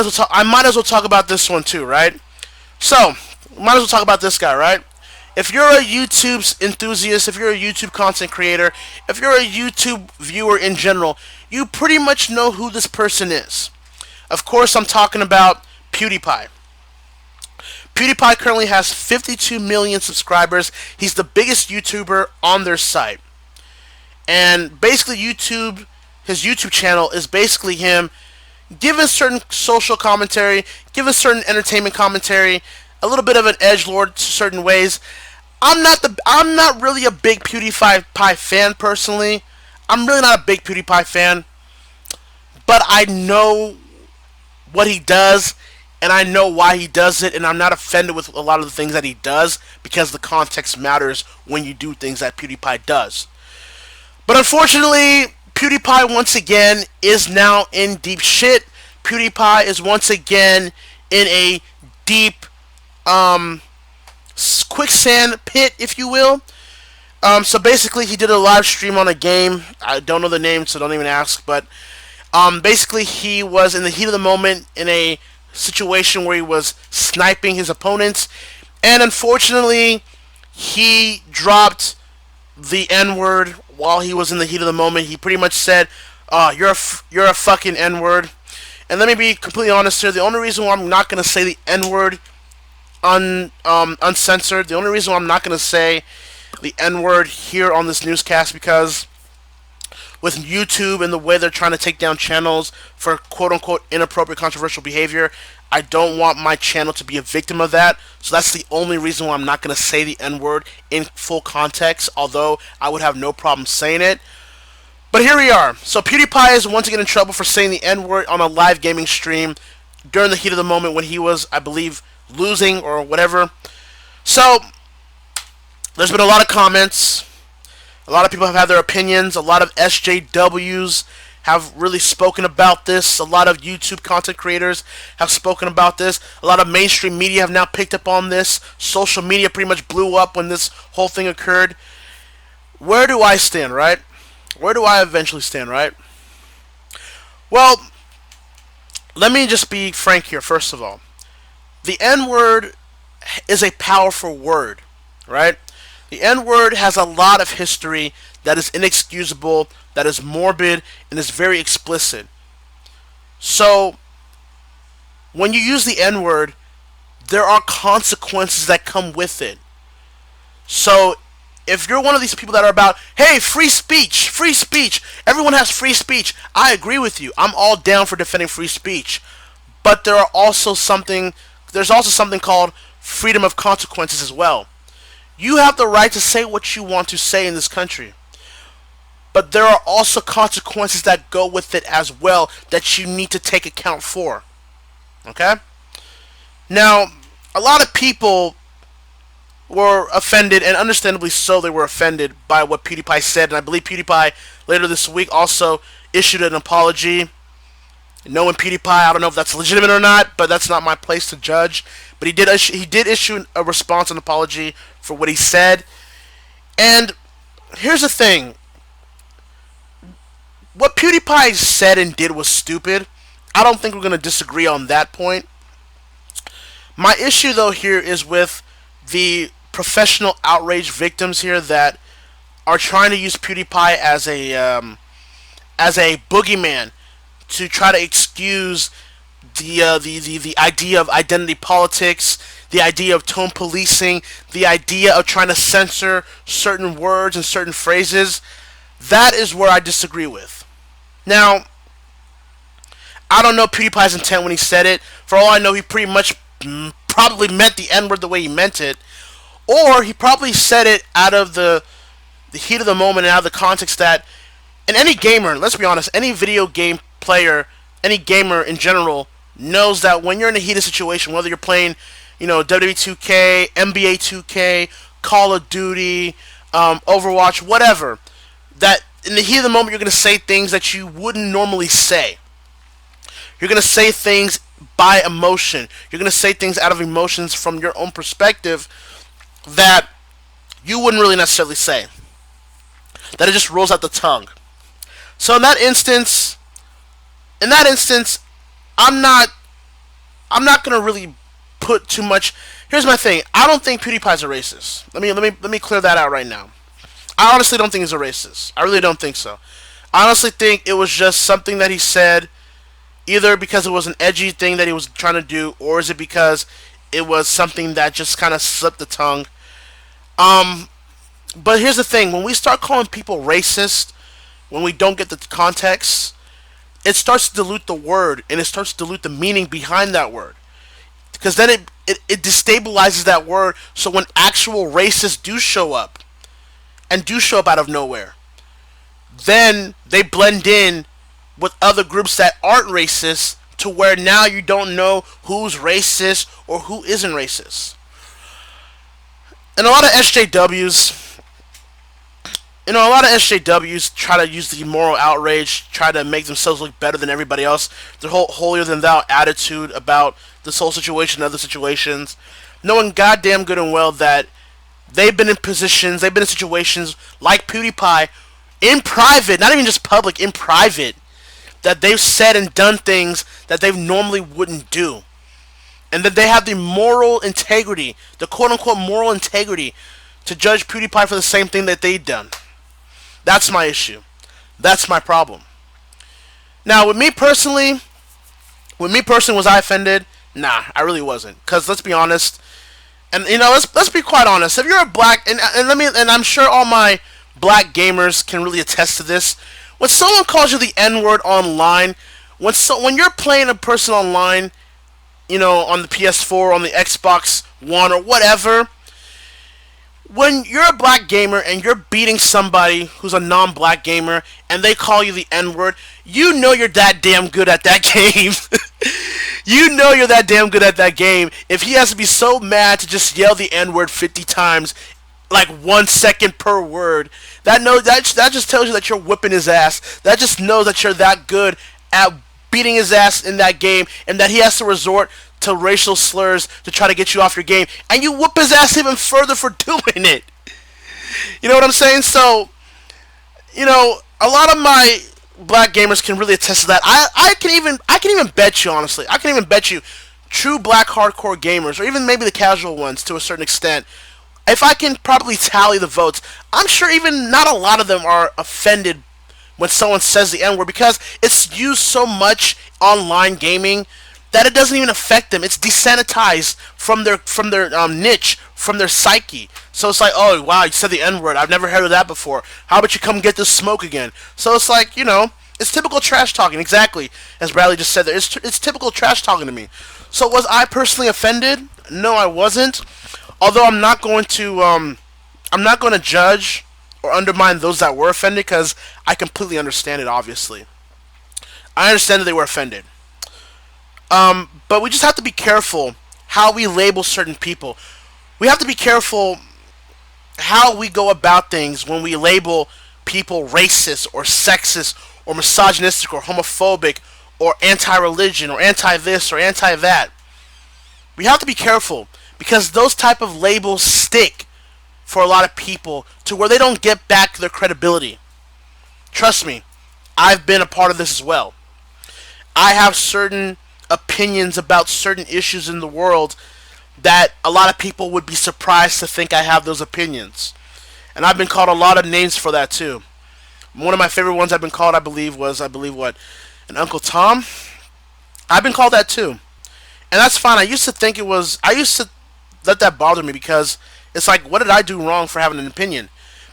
as well talk about this one too, right? So, might as well talk about this guy, right? If you're a YouTube enthusiast, if you're a YouTube content creator, if you're a YouTube viewer in general, you pretty much know who this person is. Of course, I'm talking about PewDiePie. PewDiePie currently has 52 million subscribers. He's the biggest YouTuber on their site. And basically his YouTube channel is basically him giving certain social commentary, giving certain entertainment commentary, a little bit of an edgelord to certain ways. I'm not really a big PewDiePie fan personally. I'm really not a big PewDiePie fan, but I know what he does, and I know why he does it, and I'm not offended with a lot of the things that he does because the context matters when you do things that PewDiePie does. But unfortunately, PewDiePie once again is now in deep shit. PewDiePie is once again in a deep quicksand pit, if you will. So basically, he did a live stream on a game. I don't know the name, so don't even ask. But basically, he was in the heat of the moment in a situation where he was sniping his opponents, and unfortunately, he dropped the N-word while he was in the heat of the moment. He pretty much said, "You're a fucking N-word." And let me be completely honest here. The only reason why I'm not gonna say the N-word uncensored, the only reason why I'm not gonna say the N-word here on this newscast, because with YouTube and the way they're trying to take down channels for quote-unquote inappropriate controversial behavior, I don't want my channel to be a victim of that. So that's the only reason why I'm not going to say the N-word in full context, although I would have no problem saying it. But here we are. So PewDiePie is once again in trouble for saying the N-word on a live gaming stream during the heat of the moment when he was, I believe, losing or whatever. So there's been a lot of comments. A lot of people have had their opinions. A lot of SJWs have really spoken about this. A lot of YouTube content creators have spoken about this. A lot of mainstream media have now picked up on this. Social media pretty much blew up when this whole thing occurred. Where do I stand, right? Where do I eventually stand, right? Well, let me just be frank here, first of all. The N-word is a powerful word, right? The N-word has a lot of history that is inexcusable, that is morbid, and is very explicit. So, when you use the N-word, there are consequences that come with it. So, if you're one of these people that are about, hey, free speech, everyone has free speech, I agree with you. I'm all down for defending free speech. But there's also something called freedom of consequences as well. You have the right to say what you want to say in this country. But there are also consequences that go with it as well that you need to take account for. Okay? Now, a lot of people were offended, and understandably so they were offended by what PewDiePie said, and I believe PewDiePie later this week also issued an apology. Knowing PewDiePie, I don't know if that's legitimate or not, but that's not my place to judge. But he did issue a response, an apology for what he said. And here's the thing. What PewDiePie said and did was stupid. I don't think we're going to disagree on that point. My issue, though, here is with the professional outrage victims here that are trying to use PewDiePie as a boogeyman to try to excuse the idea of identity politics, the idea of tone policing, the idea of trying to censor certain words and certain phrases. That is where I disagree with. Now, I don't know PewDiePie's intent when he said it. For all I know, he pretty much probably meant the N-word the way he meant it. Or he probably said it out of the heat of the moment and out of the context that, and any gamer, let's be honest, any video game player, any gamer in general, knows that when you're in a heated situation, whether you're playing, WWE 2K, NBA 2K, Call of Duty, Overwatch, whatever, that in the heat of the moment you're going to say things that you wouldn't normally say. You're going to say things by emotion. You're going to say things out of emotions from your own perspective that you wouldn't really necessarily say. That it just rolls out the tongue. So in that instance, I'm not gonna really put too much. Here's my thing. I don't think PewDiePie's a racist. Let me clear that out right now. I honestly don't think he's a racist. I really don't think so. I honestly think it was just something that he said, either because it was an edgy thing that he was trying to do, or is it because It was something that just kind of slipped the tongue. Um, but here's the thing: when we start calling people racist, when we don't get the context, it starts to dilute the word and it starts to dilute the meaning behind that word. Because then it destabilizes that word. So when actual racists do show up and do show up out of nowhere, then they blend in with other groups that aren't racist to where now you don't know who's racist or who isn't racist. And a lot of SJWs, a lot of SJWs try to use the moral outrage, try to make themselves look better than everybody else. Their whole holier than thou attitude about this whole situation and other situations, knowing goddamn good and well that they've been in positions, they've been in situations like PewDiePie in private, not even just public, in private, that they've said and done things that they normally wouldn't do. And that they have the moral integrity, the quote unquote moral integrity, to judge PewDiePie for the same thing that they've done. That's my issue. That's my problem. Now, was I offended? Nah, I really wasn't. Cause let's be honest, and let's be quite honest. If you're a black, and I'm sure all my black gamers can really attest to this. When someone calls you the N-word online, when you're playing a person online, on the PS4, on the Xbox One, or whatever, when you're a black gamer and you're beating somebody who's a non-black gamer and they call you the N-word, you know you're that damn good at that game. You know you're that damn good at that game if he has to be so mad to just yell the N-word 50 times, like 1 second per word. That just tells you that you're whipping his ass. That just knows that you're that good at beating his ass in that game, and that he has to resort to racial slurs to try to get you off your game, and you whoop his ass even further for doing it. You know what I'm saying? So, a lot of my black gamers can really attest to that. I can even bet you, honestly, I can even bet you, true black hardcore gamers, or even maybe the casual ones to a certain extent, if I can probably tally the votes, I'm sure even not a lot of them are offended when someone says the N-word, because it's used so much online gaming that it doesn't even affect them. It's desanitized from their niche, from their psyche. So it's like, oh wow, you said the N-word. I've never heard of that before. How about you come get this smoke again? So it's like, it's typical trash talking. Exactly, as Bradley just said there. It's typical trash talking to me. So was I personally offended? No, I wasn't. Although I'm not going to judge or undermine those that were offended, because I completely understand it. Obviously, I understand that they were offended. But we just have to be careful how we label certain people. We have to be careful how we go about things when we label people racist or sexist or misogynistic or homophobic or anti-religion or anti-this or anti-that. We have to be careful, because those type of labels stick for a lot of people to where they don't get back their credibility. Trust me, I've been a part of this as well. I have certain opinions about certain issues in the world that a lot of people would be surprised to think I have those opinions. And I've been called a lot of names for that too. One of my favorite ones I've been called, I believe what? An Uncle Tom? I've been called that too. And that's fine. I used to let that bother me, because it's like, what did I do wrong for having an opinion?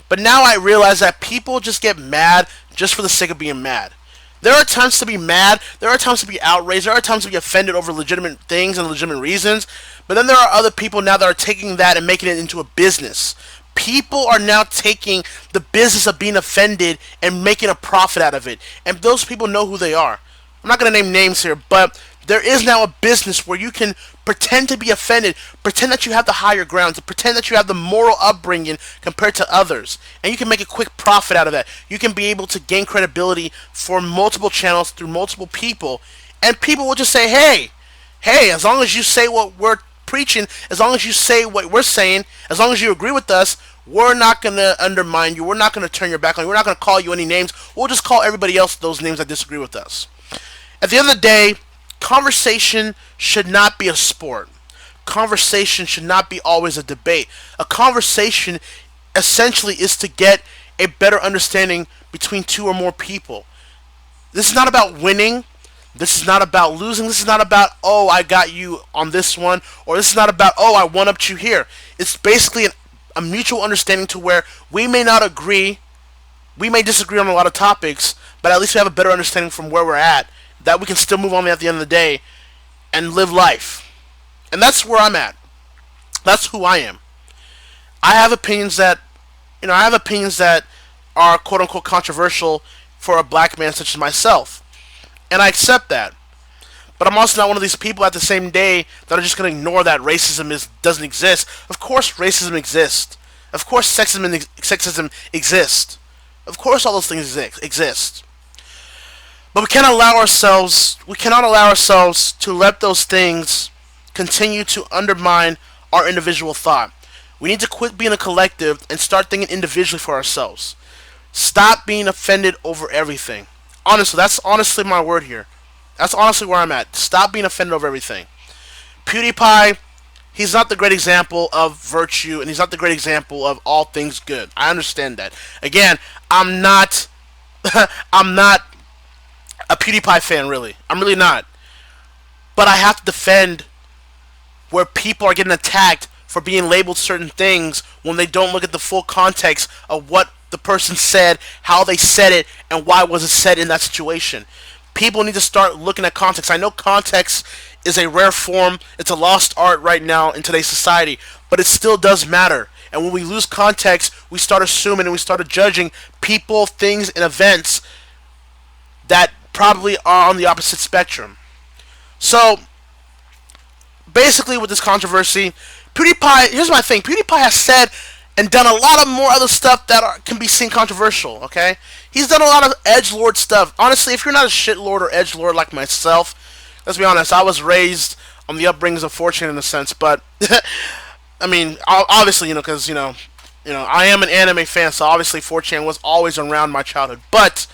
But now I realize that people just get mad just for the sake of being mad. There are times to be mad, there are times to be outraged, there are times to be offended over legitimate things and legitimate reasons, but then there are other people now that are taking that and making it into a business. People are now taking the business of being offended and making a profit out of it. And those people know who they are. I'm not going to name names here, but there is now a business where you can pretend to be offended, pretend that you have the higher ground, pretend that you have the moral upbringing compared to others, and you can make a quick profit out of that. You can be able to gain credibility for multiple channels through multiple people, and people will just say, hey, as long as you say what we're preaching, as long as you say what we're saying, as long as you agree with us, we're not going to undermine you, we're not going to turn your back on you, we're not going to call you any names, we'll just call everybody else those names that disagree with us. At the end of the day, conversation should not be a sport. Conversation should not be always a debate. A conversation essentially is to get a better understanding between two or more people. This is not about winning. This is not about losing. This is not about, oh, I got you on this one, or this is not about, oh, I one-upped you here. It's basically a mutual understanding to where we may not agree, we may disagree on a lot of topics, but at least we have a better understanding from where we're at, that we can still move on at the end of the day and live life. And that's where I'm at. That's who I am. I have opinions that, are quote unquote controversial for a black man such as myself. And I accept that. But I'm also not one of these people at the same day that are just going to ignore that doesn't exist. Of course racism exists. Of course sexism exists. Of course all those things exist. But we cannot allow ourselves to let those things continue to undermine our individual thought. We need to quit being a collective and start thinking individually for ourselves. Stop being offended over everything. Honestly, that's honestly my word here. That's honestly where I'm at. Stop being offended over everything. PewDiePie, he's not the great example of virtue, and he's not the great example of all things good. I understand that. Again, I'm not I'm not a PewDiePie fan, really. I'm really not. But I have to defend where people are getting attacked for being labeled certain things when they don't look at the full context of what the person said, how they said it, and why was it said in that situation. People need to start looking at context. I know context is a rare form, it's a lost art right now in today's society, but it still does matter. And when we lose context, we start assuming and we start judging people, things, and events that probably are on the opposite spectrum. So, basically with this controversy, PewDiePie, here's my thing, PewDiePie has said and done a lot of more other stuff that can be seen controversial, okay? He's done a lot of edgelord stuff. Honestly, if you're not a shitlord or edgelord like myself, let's be honest, I was raised on the upbringings of 4chan in a sense, but, I mean, obviously, because, I am an anime fan, so obviously 4chan was always around my childhood, but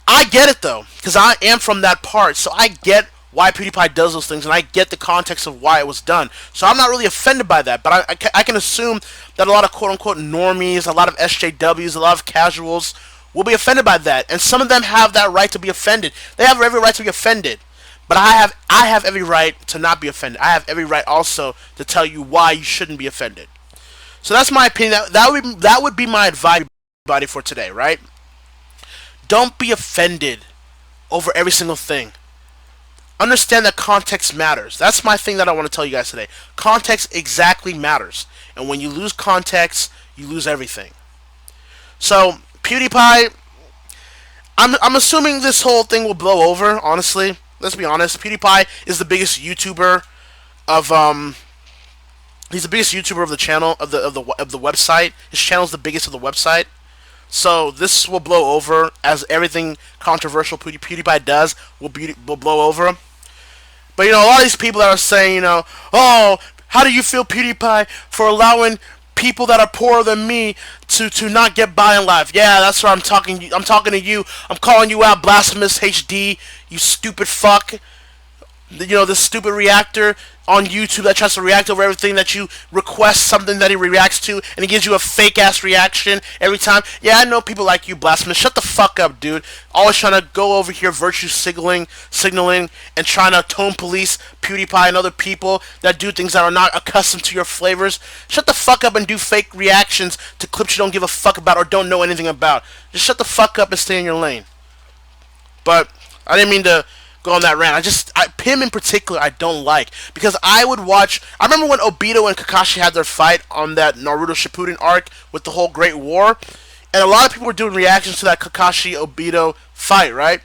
I get it, though, because I am from that part, so I get why PewDiePie does those things, and I get the context of why it was done. So I'm not really offended by that, but I can assume that a lot of quote-unquote normies, a lot of SJWs, a lot of casuals will be offended by that, and some of them have that right to be offended. They have every right to be offended, but I have every right to not be offended. I have every right also to tell you why you shouldn't be offended. So that's my opinion. That would be my advice to everybody for today, right? Don't be offended over every single thing. Understand that context matters. That's my thing that I want to tell you guys today. Context exactly matters. And when you lose context, you lose everything. So, PewDiePie, I'm assuming this whole thing will blow over, honestly. Let's be honest. PewDiePie is the biggest YouTuber of he's the biggest YouTuber of the channel of the website. His channel is the biggest of the website. So this will blow over, as everything controversial PewDiePie does will blow over. But a lot of these people that are saying, oh, how do you feel, PewDiePie, for allowing people that are poorer than me to not get by in life? Yeah, that's what I'm talking to you. I'm calling you out, Blasphemous HD, you stupid fuck. This stupid reactor on YouTube that tries to react over everything that you request something that he reacts to, and he gives you a fake ass reaction every time. Yeah, I know people like you, Blasphemous. Shut the fuck up, dude. Always trying to go over here virtue signaling, and trying to tone police PewDiePie and other people that do things that are not accustomed to your flavors. Shut the fuck up and do fake reactions to clips you don't give a fuck about or don't know anything about. Just shut the fuck up and stay in your lane. But I didn't mean to go on that rant. Him in particular, I don't like, because I remember when Obito and Kakashi had their fight on that Naruto Shippuden arc with the whole Great War, and a lot of people were doing reactions to that Kakashi Obito fight, right?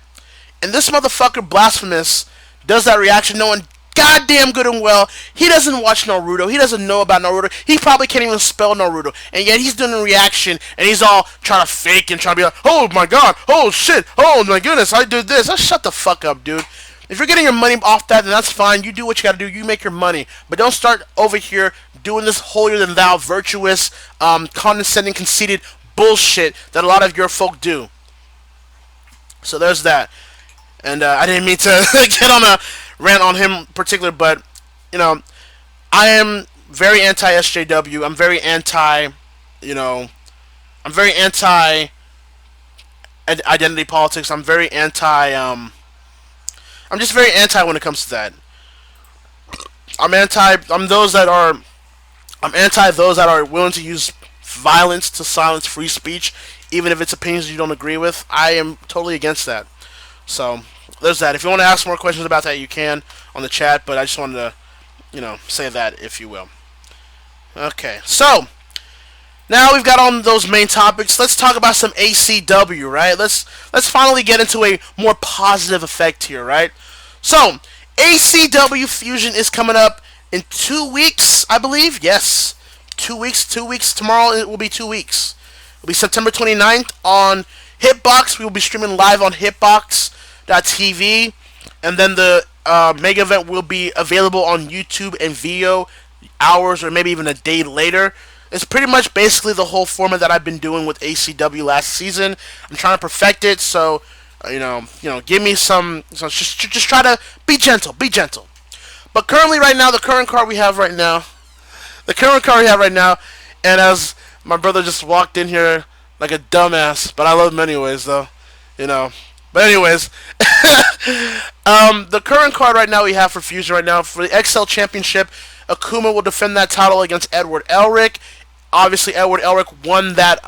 And this motherfucker, Blasphemous, does that reaction knowing goddamn good and well he doesn't watch Naruto, he doesn't know about Naruto, he probably can't even spell Naruto, and yet he's doing a reaction and he's all trying to fake and trying to be like, oh my god, oh shit, oh my goodness, I did this. Shut the fuck up, dude. If you're getting your money off that, then that's fine. You do what you gotta do. You make your money. But don't start over here doing this holier-than-thou, virtuous, condescending, conceited bullshit that a lot of your folk do. So there's that. And I didn't mean to get on a rant on him in particular, but, I am very anti-SJW. I'm very anti identity politics. I'm very anti, I'm just very anti when it comes to that. I'm anti. I'm those that are. I'm anti those that are willing to use violence to silence free speech, even if it's opinions you don't agree with. I am totally against that. So there's that. If you want to ask more questions about that, you can on the chat. But I just wanted to, say that, if you will. Okay, so now we've got on those main topics. Let's talk about some ACW, right? Let's finally get into a more positive effect here, right? So ACW Fusion is coming up in 2 weeks, I believe. Yes, 2 weeks. 2 weeks tomorrow. It will be 2 weeks. It'll be September 29th on Hitbox. We will be streaming live on Hitbox.tv, and then the mega event will be available on YouTube and video hours or maybe even a day later. It's pretty much basically the whole format that I've been doing with ACW last season. I'm trying to perfect it, so give me some. So just try to be gentle, be gentle. But currently, right now, the current card we have right now, and as my brother just walked in here like a dumbass, but I love him anyways, though, But anyways, the current card right now we have for Fusion right now for the XL Championship, Akuma will defend that title against Edward Elric. Obviously, Edward Elric won that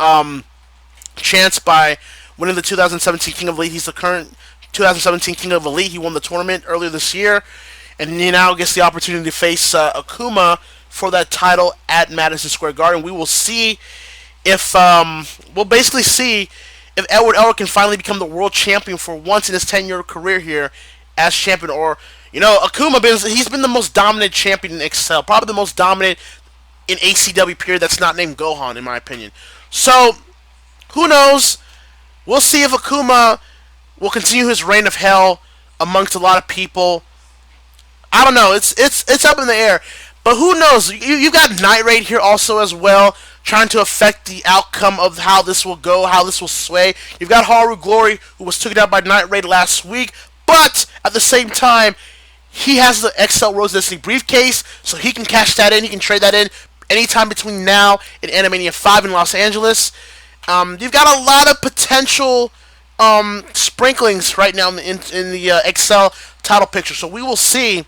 chance by winning the 2017 King of Elite. He's the current 2017 King of Elite. He won the tournament earlier this year, and he now gets the opportunity to face Akuma for that title at Madison Square Garden. We will see if we'll basically see if Edward Elric can finally become the world champion for once in his 10-year career here as champion, or Akuma, he's been the most dominant champion in XL, probably the most dominant in ACW period that's not named Gohan, in my opinion. So, who knows? We'll see if Akuma will continue his reign of hell amongst a lot of people. I don't know. It's up in the air. But who knows? You've got Night Raid here also as well, trying to affect the outcome of how this will go, how this will sway. You've got Haru Glory, who was taken out by Night Raid last week, but at the same time, he has the XL Rose Destiny briefcase, so he can cash that in. He can trade that in anytime between now and Animania 5 in Los Angeles. You've got a lot of potential sprinklings right now in the XL title picture, so we will see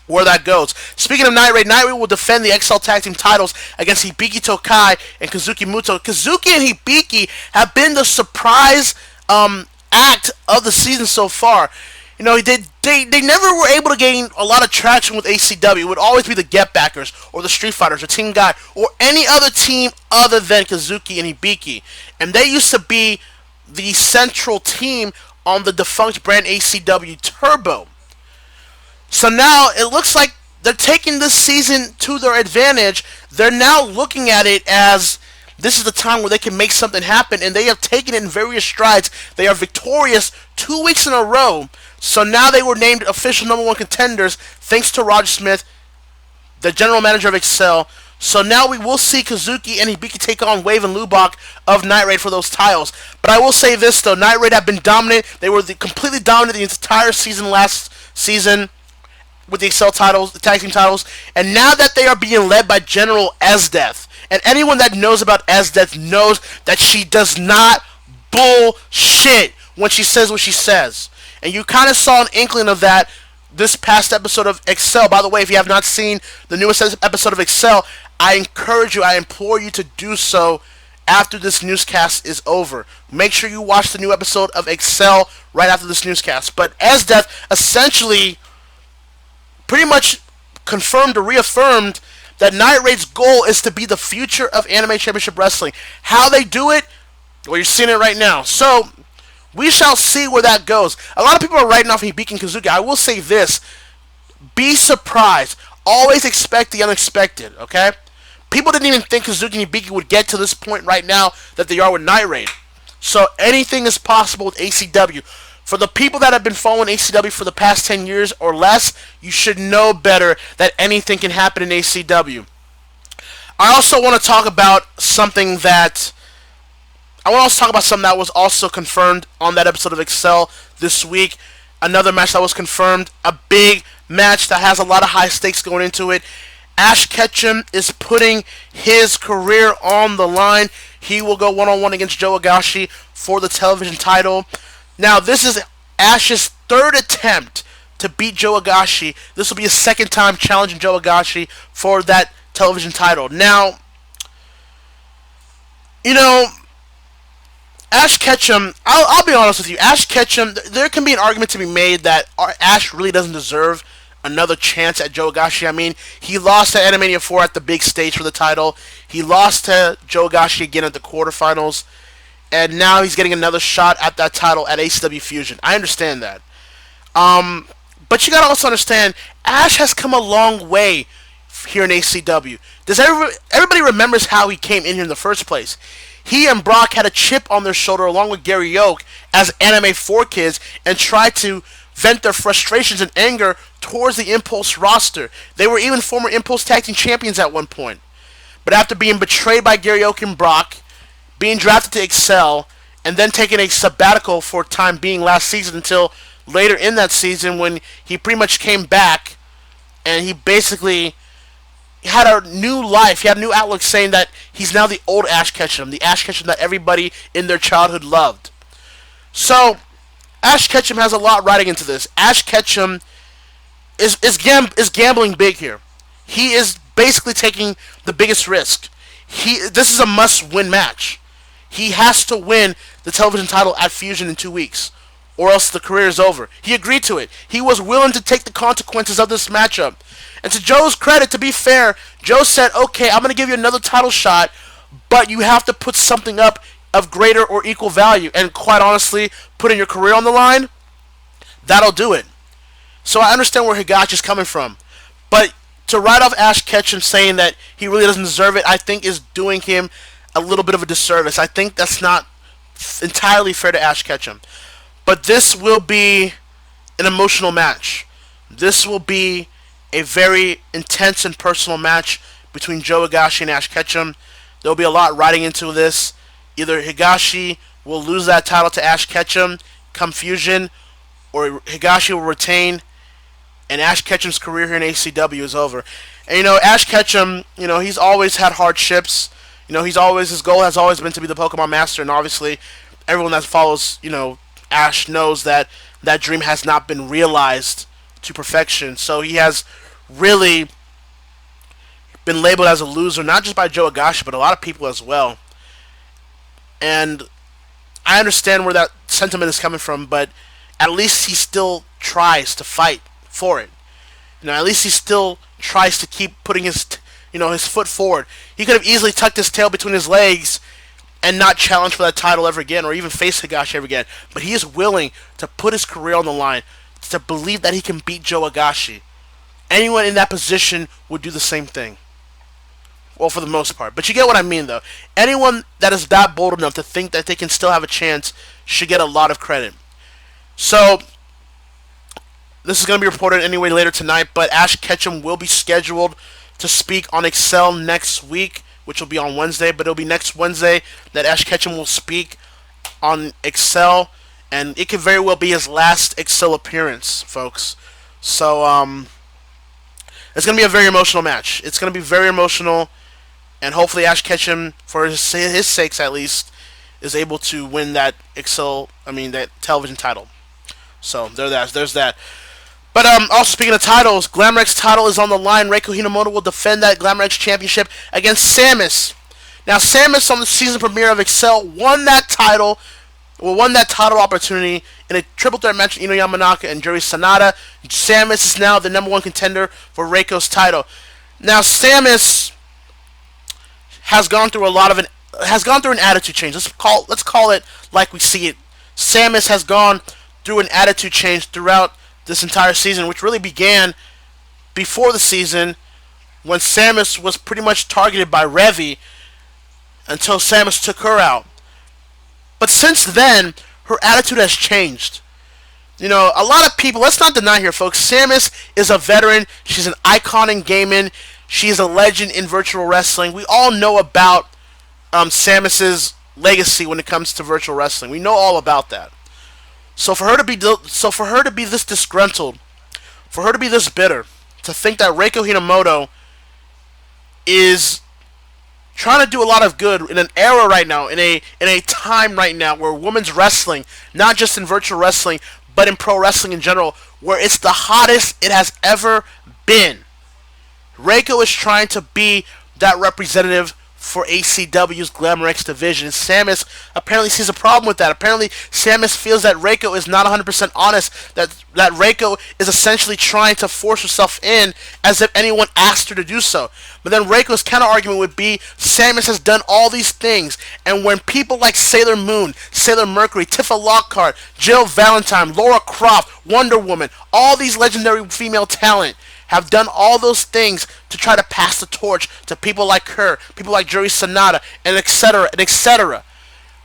where that goes. Speaking of Night Raid will defend the XL Tag Team titles against Hibiki Tokai and Kazuki Muto. Kazuki and Hibiki have been the surprise act of the season so far. They never were able to gain a lot of traction with ACW. It would always be the Get Backers or the Street Fighters or Team Guy or any other team other than Kazuki and Hibiki. And they used to be the central team on the defunct brand ACW Turbo. So now it looks like they're taking this season to their advantage. They're now looking at it as this is the time where they can make something happen, and they have taken it in various strides. They are victorious 2 weeks in a row. So now they were named official #1 contenders thanks to Roger Smith, the general manager of Excel. So now we will see Kazuki and Hibiki take on Wave and Lubach of Night Raid for those titles. But I will say this, though. Night Raid have been dominant. They were completely dominant the entire season last season with the Excel titles, the tag team titles. And now that they are being led by General Esdeath, and anyone that knows about Esdeath knows that she does not bullshit when she says what she says. And you kind of saw an inkling of that this past episode of Excel. By the way, if you have not seen the newest episode of Excel, I encourage you, I implore you to do so after this newscast is over. Make sure you watch the new episode of Excel right after this newscast. But Esdeath essentially pretty much confirmed or reaffirmed that Night Raid's goal is to be the future of Anime Championship Wrestling. How they do it, well, you're seeing it right now. So we shall see where that goes. A lot of people are writing off Hibiki and Kazuki. I will say this. Be surprised. Always expect the unexpected, okay? People didn't even think Kazuki and Hibiki would get to this point right now that they are with Night Raid. So anything is possible with ACW. For the people that have been following ACW for the past 10 years or less, you should know better that anything can happen in ACW. I also want to talk about something that was also confirmed on that episode of Excel this week. Another match that was confirmed. A big match that has a lot of high stakes going into it. Ash Ketchum is putting his career on the line. He will go one-on-one against Joe Agashi for the television title. Now, this is Ash's third attempt to beat Joe Higashi. This will be his second time challenging Joe Higashi for that television title. Now, you know, Ash Ketchum, I'll be honest with you. Ash Ketchum, there can be an argument to be made that Ash really doesn't deserve another chance at Joe Higashi. I mean, he lost at Animania 4 at the big stage for the title. He lost to Joe Higashi again at the quarterfinals. And now he's getting another shot at that title at ACW Fusion. I understand that. But you gotta also understand, Ash has come a long way here in ACW. Does everybody remembers how he came in here in the first place? He and Brock had a chip on their shoulder along with Gary Yoke as Anime 4 kids and tried to vent their frustrations and anger towards the Impulse roster. They were even former Impulse Tag Team Champions at one point. But after being betrayed by Gary Yoke and Brock, being drafted to Excel, and then taking a sabbatical for time being last season until later in that season when he pretty much came back and he basically had a new life. He had a new outlook saying that he's now the old Ash Ketchum, the Ash Ketchum that everybody in their childhood loved. So, Ash Ketchum has a lot riding into this. Ash Ketchum is gambling big here. He is basically taking the biggest risk. This is a must-win match. He has to win the television title at Fusion in 2 weeks, or else the career is over. He agreed to it. He was willing to take the consequences of this matchup. And to Joe's credit, to be fair, Joe said, okay, I'm going to give you another title shot, but you have to put something up of greater or equal value. And quite honestly, putting your career on the line, that'll do it. So I understand where Higashi's coming from. But to write off Ash Ketchum saying that he really doesn't deserve it, I think is doing him a little bit of a disservice. I think that's not entirely fair to Ash Ketchum. But this will be an emotional match. This will be a very intense and personal match between Joe Higashi and Ash Ketchum. There will be a lot riding into this. Either Higashi will lose that title to Ash Ketchum come Fusion, or Higashi will retain, and Ash Ketchum's career here in ACW is over. And you know, Ash Ketchum, you know, he's always had hardships. You know, his goal has always been to be the Pokemon Master, and obviously everyone that follows, you know, Ash knows that that dream has not been realized to perfection. So he has really been labeled as a loser, not just by Joe Higashi, but a lot of people as well. And I understand where that sentiment is coming from, but at least he still tries to fight for it. You know, at least he still tries to keep putting his foot forward. He could have easily tucked his tail between his legs and not challenge for that title ever again, or even face Higashi ever again. But he is willing to put his career on the line, to believe that he can beat Joe Higashi. Anyone in that position would do the same thing. Well, for the most part. But you get what I mean, though. Anyone that is that bold enough to think that they can still have a chance should get a lot of credit. So, this is going to be reported anyway later tonight, but Ash Ketchum will be scheduled to speak on Excel next week, which will be on Wednesday, but it'll be next Wednesday that Ash Ketchum will speak on Excel, and it could very well be his last Excel appearance, folks. So, it's going to be a very emotional match. It's going to be very emotional, and hopefully Ash Ketchum, for his sakes at least, is able to win that that television title. So, there's that. But also speaking of titles, Glamrex title is on the line. Reiko Hinamoto will defend that Glamrex championship against Samus. Now, Samus on the season premiere of Excel won that title opportunity in a triple threat match with Ino Yamanaka and Juri Sanada. Samus is now the #1 contender for Reiko's title. Now, Samus has gone through an attitude change. Let's call it like we see it. Samus has gone through an attitude change throughout this entire season, which really began before the season when Samus was pretty much targeted by Revy until Samus took her out. But since then, her attitude has changed. You know, a lot of people, let's not deny here, folks, Samus is a veteran. She's an icon in gaming. She's a legend in virtual wrestling. We all know about Samus's legacy when it comes to virtual wrestling. We know all about that. So for her to be this disgruntled, for her to be this bitter, to think that Reiko Hinamoto is trying to do a lot of good in an era right now, in a time right now where women's wrestling, not just in virtual wrestling, but in pro wrestling in general, where it's the hottest it has ever been. Reiko is trying to be that representative for ACW's Glamour X division. And Samus apparently sees a problem with that. Apparently, Samus feels that Reiko is not 100% honest, that Reiko is essentially trying to force herself in as if anyone asked her to do so. But then Reiko's counter-argument would be, Samus has done all these things, and when people like Sailor Moon, Sailor Mercury, Tifa Lockhart, Jill Valentine, Laura Croft, Wonder Woman, all these legendary female talent have done all those things to try to pass the torch to people like her, people like Juri Sonata, and etc., and etc.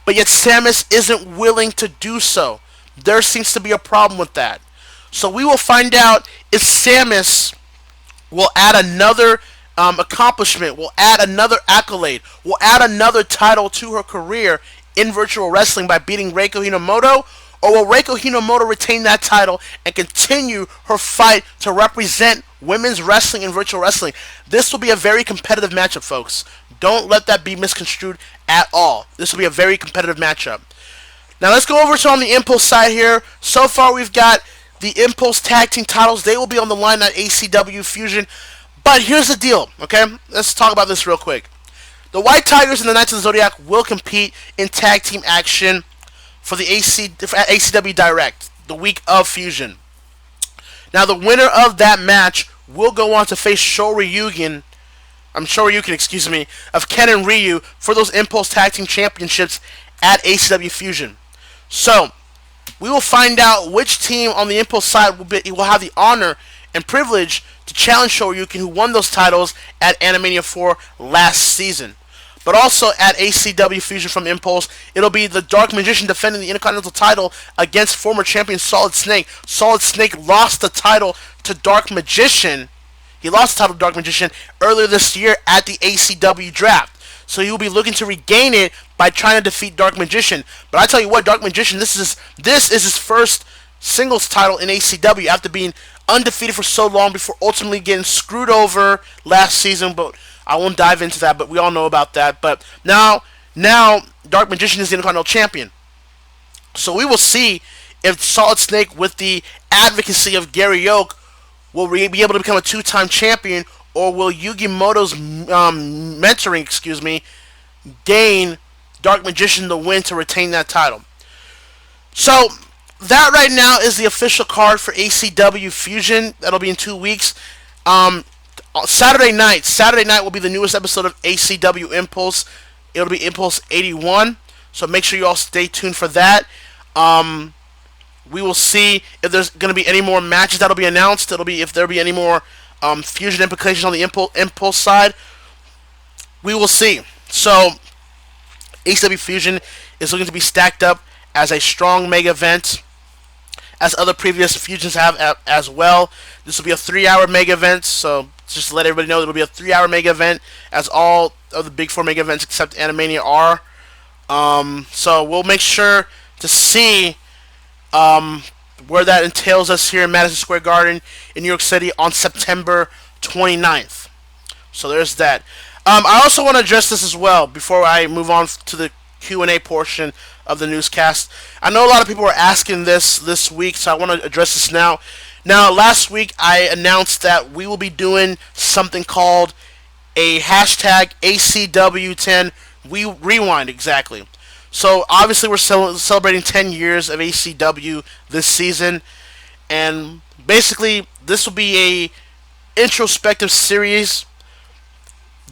But yet Samus isn't willing to do so. There seems to be a problem with that. So we will find out if Samus will add another accomplishment, will add another accolade, will add another title to her career in virtual wrestling by beating Reiko Hinomoto, or will Reiko Hinomoto retain that title and continue her fight to represent women's wrestling and virtual wrestling? This will be a very competitive matchup, folks. Don't let that be misconstrued at all. This will be a very competitive matchup. Now let's go over to on the Impulse side here. So far we've got the Impulse Tag Team titles. They will be on the line at ACW Fusion. But here's the deal, okay? Let's talk about this real quick. The White Tigers and the Knights of the Zodiac will compete in tag team action for the ACW Direct, the week of Fusion. Now, the winner of that match will go on to face Shoryuken, of Ken and Ryu for those Impulse Tag Team Championships at ACW Fusion. So, we will find out which team on the Impulse side will have the honor and privilege to challenge Shoryuken, who won those titles at Animania 4 last season. But also at ACW Fusion from Impulse, it'll be the Dark Magician defending the Intercontinental title against former champion Solid Snake. Solid Snake lost the title to Dark Magician. He lost the title to Dark Magician earlier this year at the ACW draft. So he will be looking to regain it by trying to defeat Dark Magician. But I tell you what, Dark Magician, this is his first singles title in ACW after being undefeated for so long before ultimately getting screwed over last season. But I won't dive into that, but we all know about that. But now Dark Magician is the Intercontinental Champion. So we will see if Solid Snake, with the advocacy of Gary Oak, will be able to become a two-time champion, or will Yugi Moto's mentoring, gain Dark Magician the win to retain that title. So that right now is the official card for ACW Fusion. That'll be in 2 weeks. Saturday night will be the newest episode of ACW Impulse. It'll be Impulse 81. So make sure you all stay tuned for that. We will see if there's going to be any more matches that'll be announced. It'll be if there'll be any more Fusion implications on the Impulse side. We will see. So ACW Fusion is looking to be stacked up as a strong mega event, as other previous Fusions have as well. This will be a 3-hour mega event, so just to let everybody know, it'll be a 3-hour mega event, as all of the big 4 mega events except Animania are. So we'll make sure to see where that entails us here in Madison Square Garden in New York City on September 29th. So there's that. I also want to address this as well before I move on to the Q&A portion of the newscast. I know a lot of people were asking this week, so I want to address this now. Now, last week I announced that we will be doing something called a hashtag ACW10 Rewind, exactly. So, obviously we're celebrating 10 years of ACW this season, and basically this will be a introspective series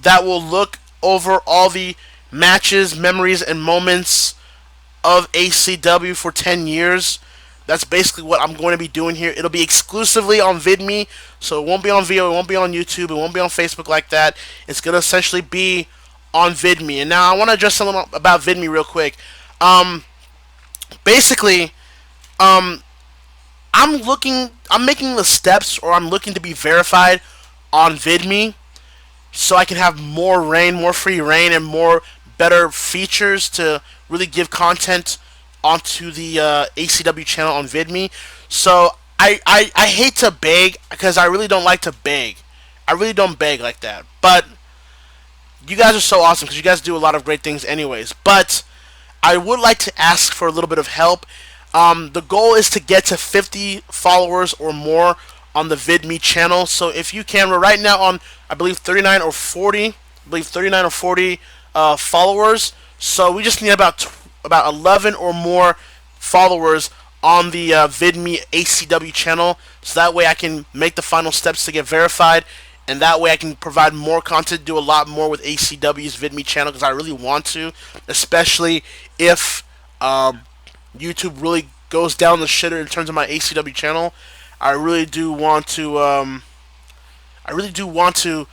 that will look over all the matches, memories, and moments of ACW for 10 years. That's basically what I'm going to be doing here. It'll be exclusively on VidMe, so it won't be on Vimeo, it won't be on YouTube, it won't be on Facebook like that. It's going to essentially be on VidMe. And now I want to address something about VidMe real quick. Basically, I'm making the steps, or I'm looking to be verified on VidMe, so I can have more reign, more free reign, and more better features to really give content onto the ACW channel on VidMe. So I hate to beg, because I really don't like to beg. I really don't beg like that. But you guys are so awesome, because you guys do a lot of great things anyways. But I would like to ask for a little bit of help. The goal is to get to 50 followers or more on the VidMe channel. So if you can, we're right now on, I believe 39 or 40. I believe 39 or 40 followers. So we just need about 11 or more followers on the VidMe ACW channel. So that way I can make the final steps to get verified, and that way I can provide more content, do a lot more with ACW's VidMe channel, because I really want to, especially if YouTube really goes down the shitter in terms of my ACW channel. I really do want to. I really do want to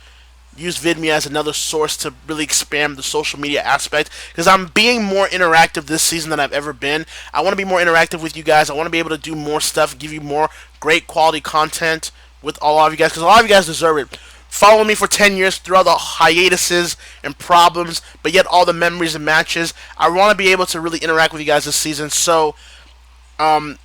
use VidMe as another source to really expand the social media aspect, because I'm being more interactive this season than I've ever been. I want to be more interactive with you guys. I want to be able to do more stuff, give you more great quality content with all of you guys, because a lot of you guys deserve it. Follow me for 10 years through all the hiatuses and problems, but yet all the memories and matches. I want to be able to really interact with you guys this season. So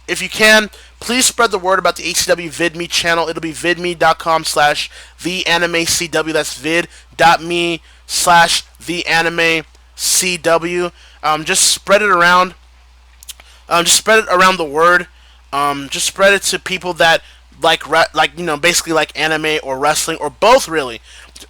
if you can, please spread the word about the ACW VidMe channel. It'll be vidme.com/theanimecw. That's vid.me/theanimecw. Just spread it around. Just spread it around the word. Just spread it to people that basically like anime or wrestling or both, really.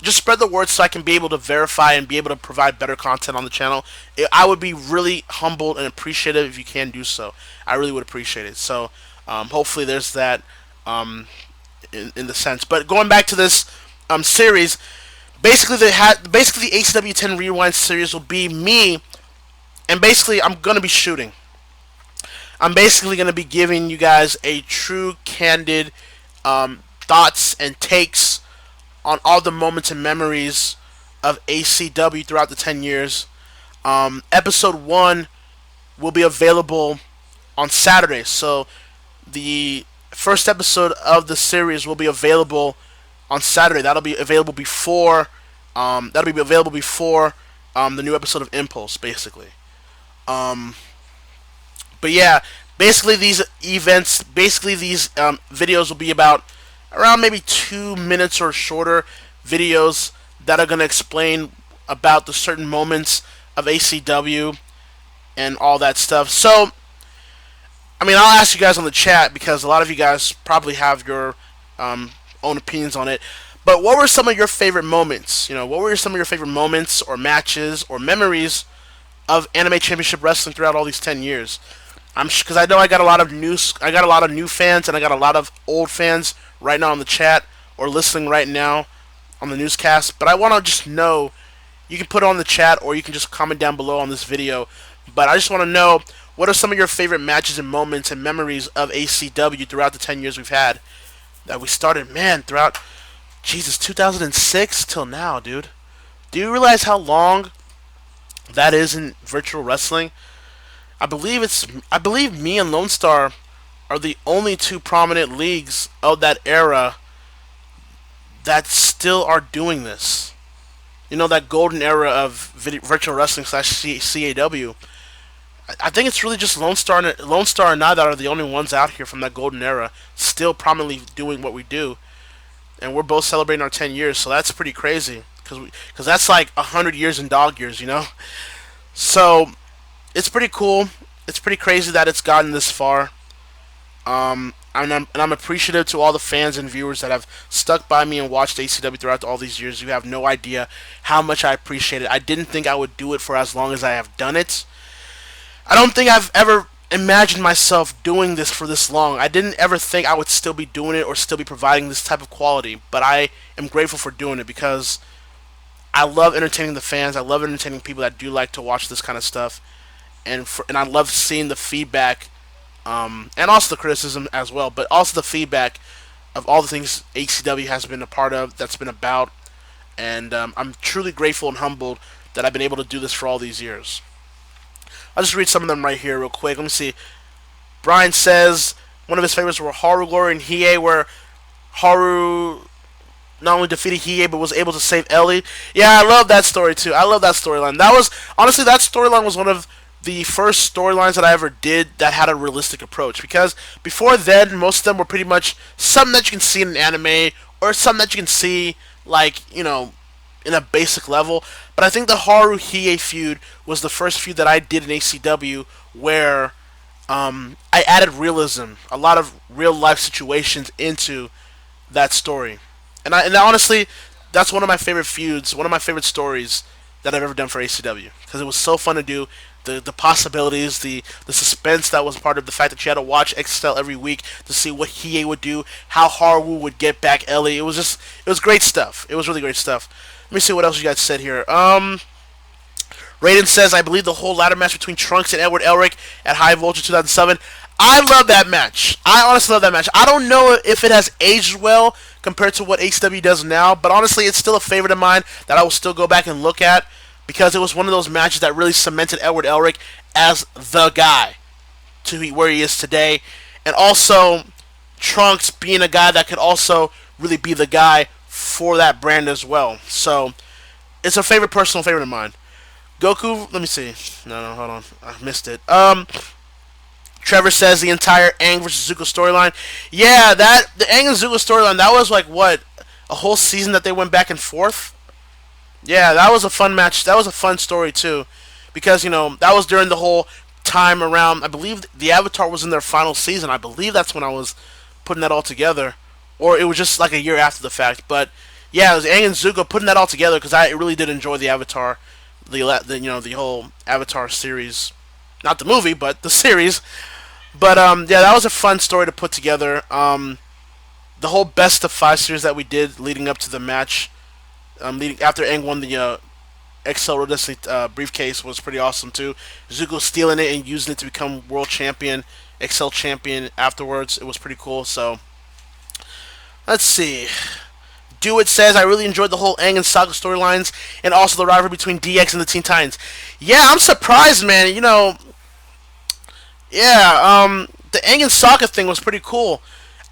Just spread the word so I can be able to verify and be able to provide better content on the channel. I would be really humbled and appreciative if you can do so. I really would appreciate it. So hopefully there's that in the sense. But going back to this series, basically the ACW 10 Rewind series will be me, and basically I'm gonna be shooting. I'm basically going to be giving you guys a true, candid thoughts and takes on all the moments and memories of ACW throughout the 10 years. Episode 1 will be available on Saturday. So the first episode of the series will be available on Saturday. That'll be available before the new episode of Impulse, basically. But yeah, basically these videos will be about around maybe 2 minutes or shorter videos that are going to explain about the certain moments of ACW and all that stuff. So, I mean, I'll ask you guys on the chat, because a lot of you guys probably have your own opinions on it. But what were some of your favorite moments? What were some of your favorite moments or matches or memories of Anime Championship Wrestling throughout all these 10 years? Because I know I got a lot of new fans, and I got a lot of old fans right now on the chat or listening right now on the newscast. But I want to just know. You can put it on the chat, or you can just comment down below on this video. But I just want to know, what are some of your favorite matches and moments and memories of ACW throughout the 10 years we've had that we started, throughout 2006 till now, dude. Do you realize how long that is in virtual wrestling? I believe me and Lone Star are the only two prominent leagues of that era that still are doing this. That golden era of virtual wrestling / CAW. I think it's really just Lone Star and I that are the only ones out here from that golden era still prominently doing what we do, and we're both celebrating our 10 years. So that's pretty crazy, because that's like 100 years in dog years, So it's pretty cool. It's pretty crazy that it's gotten this far. And I'm appreciative to all the fans and viewers that have stuck by me and watched ACW throughout all these years. You have no idea how much I appreciate it. I didn't think I would do it for as long as I have done it. I don't think I've ever imagined myself doing this for this long. I didn't ever think I would still be doing it or still be providing this type of quality. But I am grateful for doing it, because I love entertaining the fans. I love entertaining people that do like to watch this kind of stuff. And I love seeing the feedback, and also the criticism as well, but also the feedback of all the things ACW has been a part of, that's been about, and I'm truly grateful and humbled that I've been able to do this for all these years. I'll just read some of them right here real quick. Let me see. Brian says one of his favorites were Haru, Glory, and Hiei, where Haru not only defeated Hiei but was able to save Ellie. Yeah, I love that story too. I love that storyline. That storyline was one of the first storylines that I ever did that had a realistic approach, because before then most of them were pretty much something that you can see in an anime or something that you can see in a basic level. But I think the Haru Hiei feud was the first feud that I did in ACW where I added realism, a lot of real life situations into that story, and honestly, that's one of my favorite feuds, one of my favorite stories that I've ever done for ACW because it was so fun to do. The possibilities, the suspense that was part of the fact that you had to watch XL every week to see what Hiei would do, how Haru would get back Ellie. It was great stuff. It was really great stuff. Let me see what else you guys said here. Raiden says, I believe the whole ladder match between Trunks and Edward Elric at High Voltage 2007. I love that match. I honestly love that match. I don't know if it has aged well compared to what ACW does now, but honestly, it's still a favorite of mine that I will still go back and look at because it was one of those matches that really cemented Edward Elric as the guy to where he is today. And also, Trunks being a guy that could also really be the guy for that brand as well. So, it's a personal favorite of mine. Goku, let me see. No, hold on. I missed it. Trevor says the entire Aang versus Zuko storyline. Yeah, the Aang and Zuko storyline, that was like what? A whole season that they went back and forth? Yeah, that was a fun match. That was a fun story too. Because, that was during the whole time around, I believe the Avatar was in their final season. I believe that's when I was putting that all together. Or it was just like a year after the fact. But yeah, it was Aang and Zuko putting that all together because I really did enjoy the Avatar. The whole Avatar series, not the movie, but the series. But yeah, that was a fun story to put together. The whole best of 5 series that we did leading up to the match, leading after Aang won the XL Road Destiny briefcase was pretty awesome too. Zuko stealing it and using it to become world champion, XL champion afterwards. It was pretty cool. So let's see. Do It says, I really enjoyed the whole Aang and Sokka storylines and also the rivalry between DX and the Teen Titans. Yeah, I'm surprised, man. The Aang and Sokka thing was pretty cool.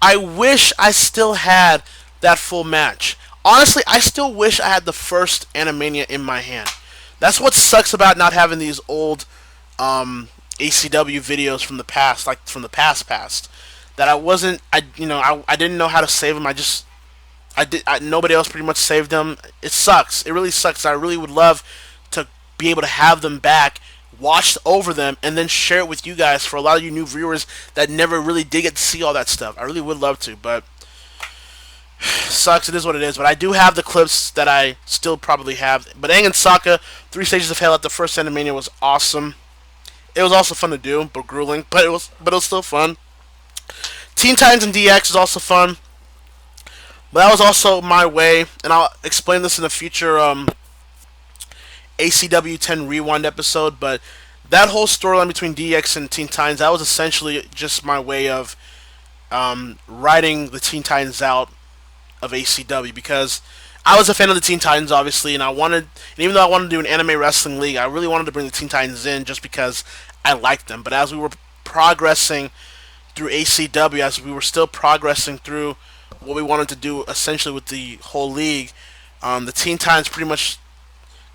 I wish I still had that full match. Honestly, I still wish I had the first Animania in my hand. That's what sucks about not having these old ACW videos from the past, like from the past. That I didn't know how to save them. Nobody else pretty much saved them. It sucks. It really sucks. I really would love to be able to have them back, watch over them, and then share it with you guys for a lot of you new viewers that never really did get to see all that stuff. I really would love to, but sucks. It is what it is. But I do have the clips that I still probably have. But Aang and Sokka, 3 Stages of Hell at the first Animania was awesome. It was also fun to do, but grueling. But it was still fun. Teen Titans and DX is also fun. But that was also my way, and I'll explain this in a future ACW 10 Rewind episode, but that whole storyline between DX and Teen Titans, that was essentially just my way of writing the Teen Titans out of ACW, because I was a fan of the Teen Titans, obviously, and even though I wanted to do an anime wrestling league, I really wanted to bring the Teen Titans in just because I liked them. But as we were progressing through ACW, as we were still progressing through what we wanted to do essentially with the whole league, the Teen Titans pretty much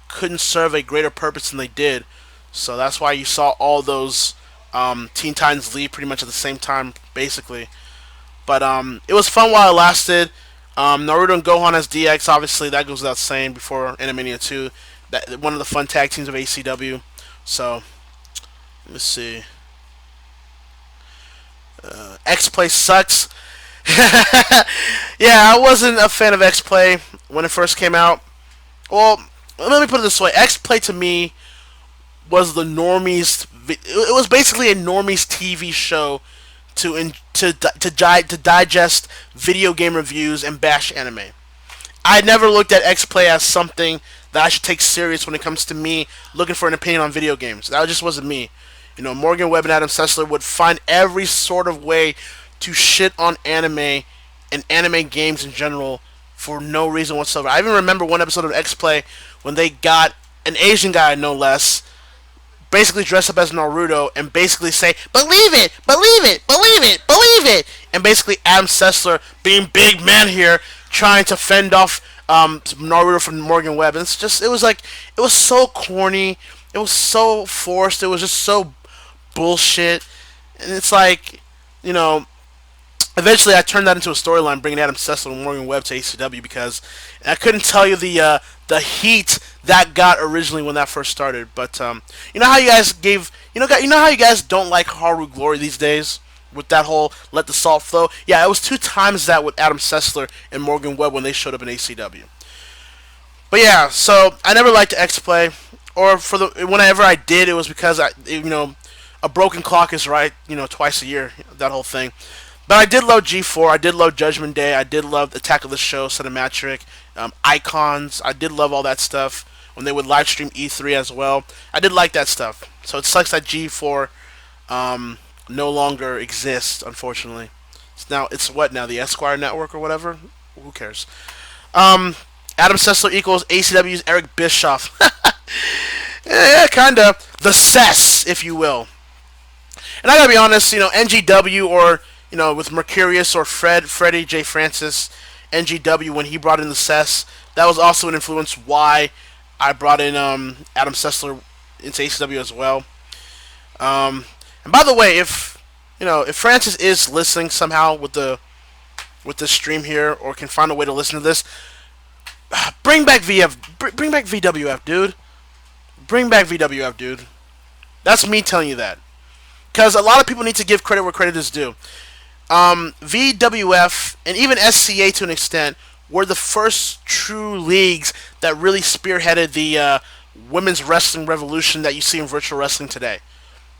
couldn't serve a greater purpose than they did. So that's why you saw all those Teen Titans leave pretty much at the same time, basically. But it was fun while it lasted. Naruto and Gohan as DX, obviously, that goes without saying before Animania 2. One of the fun tag teams of ACW. So, let's see. X-Play sucks. Yeah, I wasn't a fan of X-Play when it first came out. Well, let me put it this way. X-Play to me was the normies. It was basically a normies TV show to digest video game reviews and bash anime. I never looked at X-Play as something that I should take serious when it comes to me looking for an opinion on video games. That just wasn't me. Morgan Webb and Adam Sessler would find every sort of way to shit on anime and anime games in general for no reason whatsoever. I even remember one episode of X-Play when they got an Asian guy, no less, basically dress up as Naruto and basically say, believe it, believe it, believe it, believe it. And basically Adam Sessler, being big man here, trying to fend off Naruto from Morgan Webb. And it was so corny. It was so forced. It was just so bullshit. And it's like, eventually I turned that into a storyline, bringing Adam Sessler and Morgan Webb to ACW, because I couldn't tell you the heat that got originally when that first started. But you know how you guys gave You know how you guys don't like Haru Glory these days with that whole let the salt flow. Yeah, it was 2 times that with Adam Sessler and Morgan Webb when they showed up in ACW. But yeah, so I never liked X Play, or whenever I did, it was because a broken clock is right, twice a year, that whole thing. But I did love G4. I did love Judgment Day. I did love Attack of the Show, Cinematric, Icons. I did love all that stuff when they would live stream E3 as well. I did like that stuff. So it sucks that G4 no longer exists, unfortunately. It's what now, the Esquire Network or whatever? Who cares? Adam Sessler equals ACW's Eric Bischoff. Yeah, kinda. The Cess, if you will. And I gotta be honest, NGW or, with Mercurius or Freddie J. Francis, NGW, when he brought in the Cess, that was also an influence why I brought in Adam Sessler into ACW as well. And by the way, if Francis is listening somehow with the stream here, or can find a way to listen to this, bring back VWF, dude. Bring back VWF, dude. That's me telling you that. Because a lot of people need to give credit where credit is due. VWF, and even SCA to an extent, were the first true leagues that really spearheaded the women's wrestling revolution that you see in virtual wrestling today.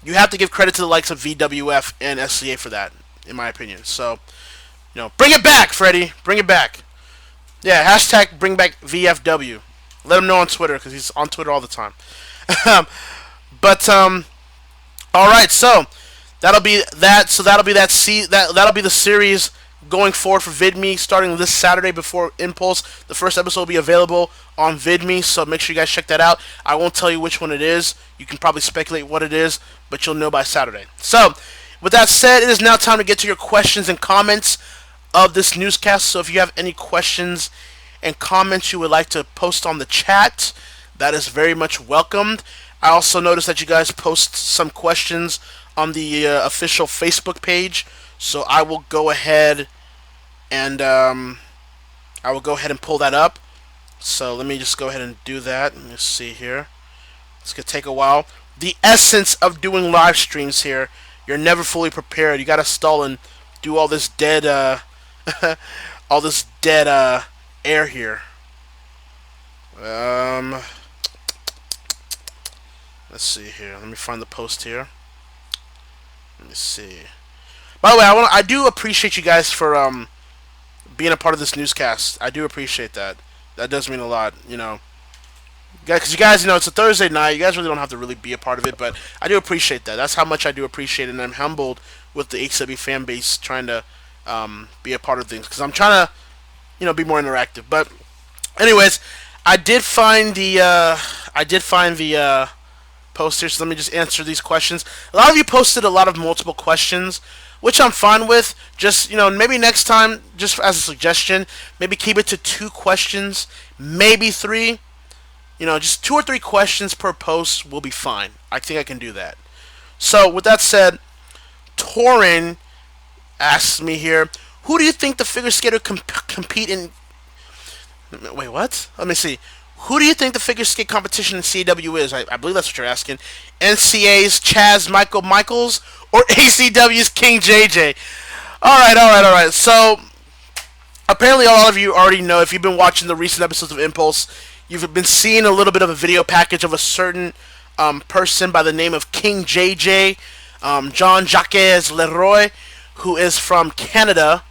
You have to give credit to the likes of VWF and SCA for that, in my opinion. So, bring it back, Freddie. Bring it back. Yeah, hashtag bring back VFW. Let him know on Twitter, because he's on Twitter all the time. All right, so that'll be that. So that'll be that'll be the series going forward for VidMe, starting this Saturday before Impulse. The first episode will be available on VidMe, so make sure you guys check that out. I won't tell you which one it is. You can probably speculate what it is, but you'll know by Saturday. So, with that said, it is now time to get to your questions and comments of this newscast. So if you have any questions and comments you would like to post on the chat, that is very much welcomed. I also noticed that you guys post some questions on the official Facebook page, so I will go ahead and pull that up. So let me just go ahead and do that. Let me see here. It's gonna take a while. The essence of doing live streams here, you're never fully prepared. You gotta stall and do all this dead air here. Let's see here. Let me find the post here. Let me see. By the way, I do appreciate you guys for being a part of this newscast. I do appreciate that. That does mean a lot, because you guys, it's a Thursday night. You guys really don't have to really be a part of it, but I do appreciate that. That's how much I do appreciate it, and I'm humbled with the ACW fan base trying to be a part of things, because I'm trying to, be more interactive. But, anyways, I did find the post here, so let me just answer these questions. A lot of you posted a lot of multiple questions, which I'm fine with. Just, maybe next time, just as a suggestion, maybe keep it to 2 questions, maybe 3. Just 2 or 3 questions per post will be fine. I think I can do that. So, with that said, Torin asks me here, who do you think the figure skater compete in... Wait, what? Let me see. Who do you think the figure skate competition in CW is? I believe that's what you're asking. NCA's Chaz Michaels or ACW's King JJ? Alright. So, apparently all of you already know, if you've been watching the recent episodes of Impulse, you've been seeing a little bit of a video package of a certain person by the name of King JJ, John Jacques Leroy, who is from Canada.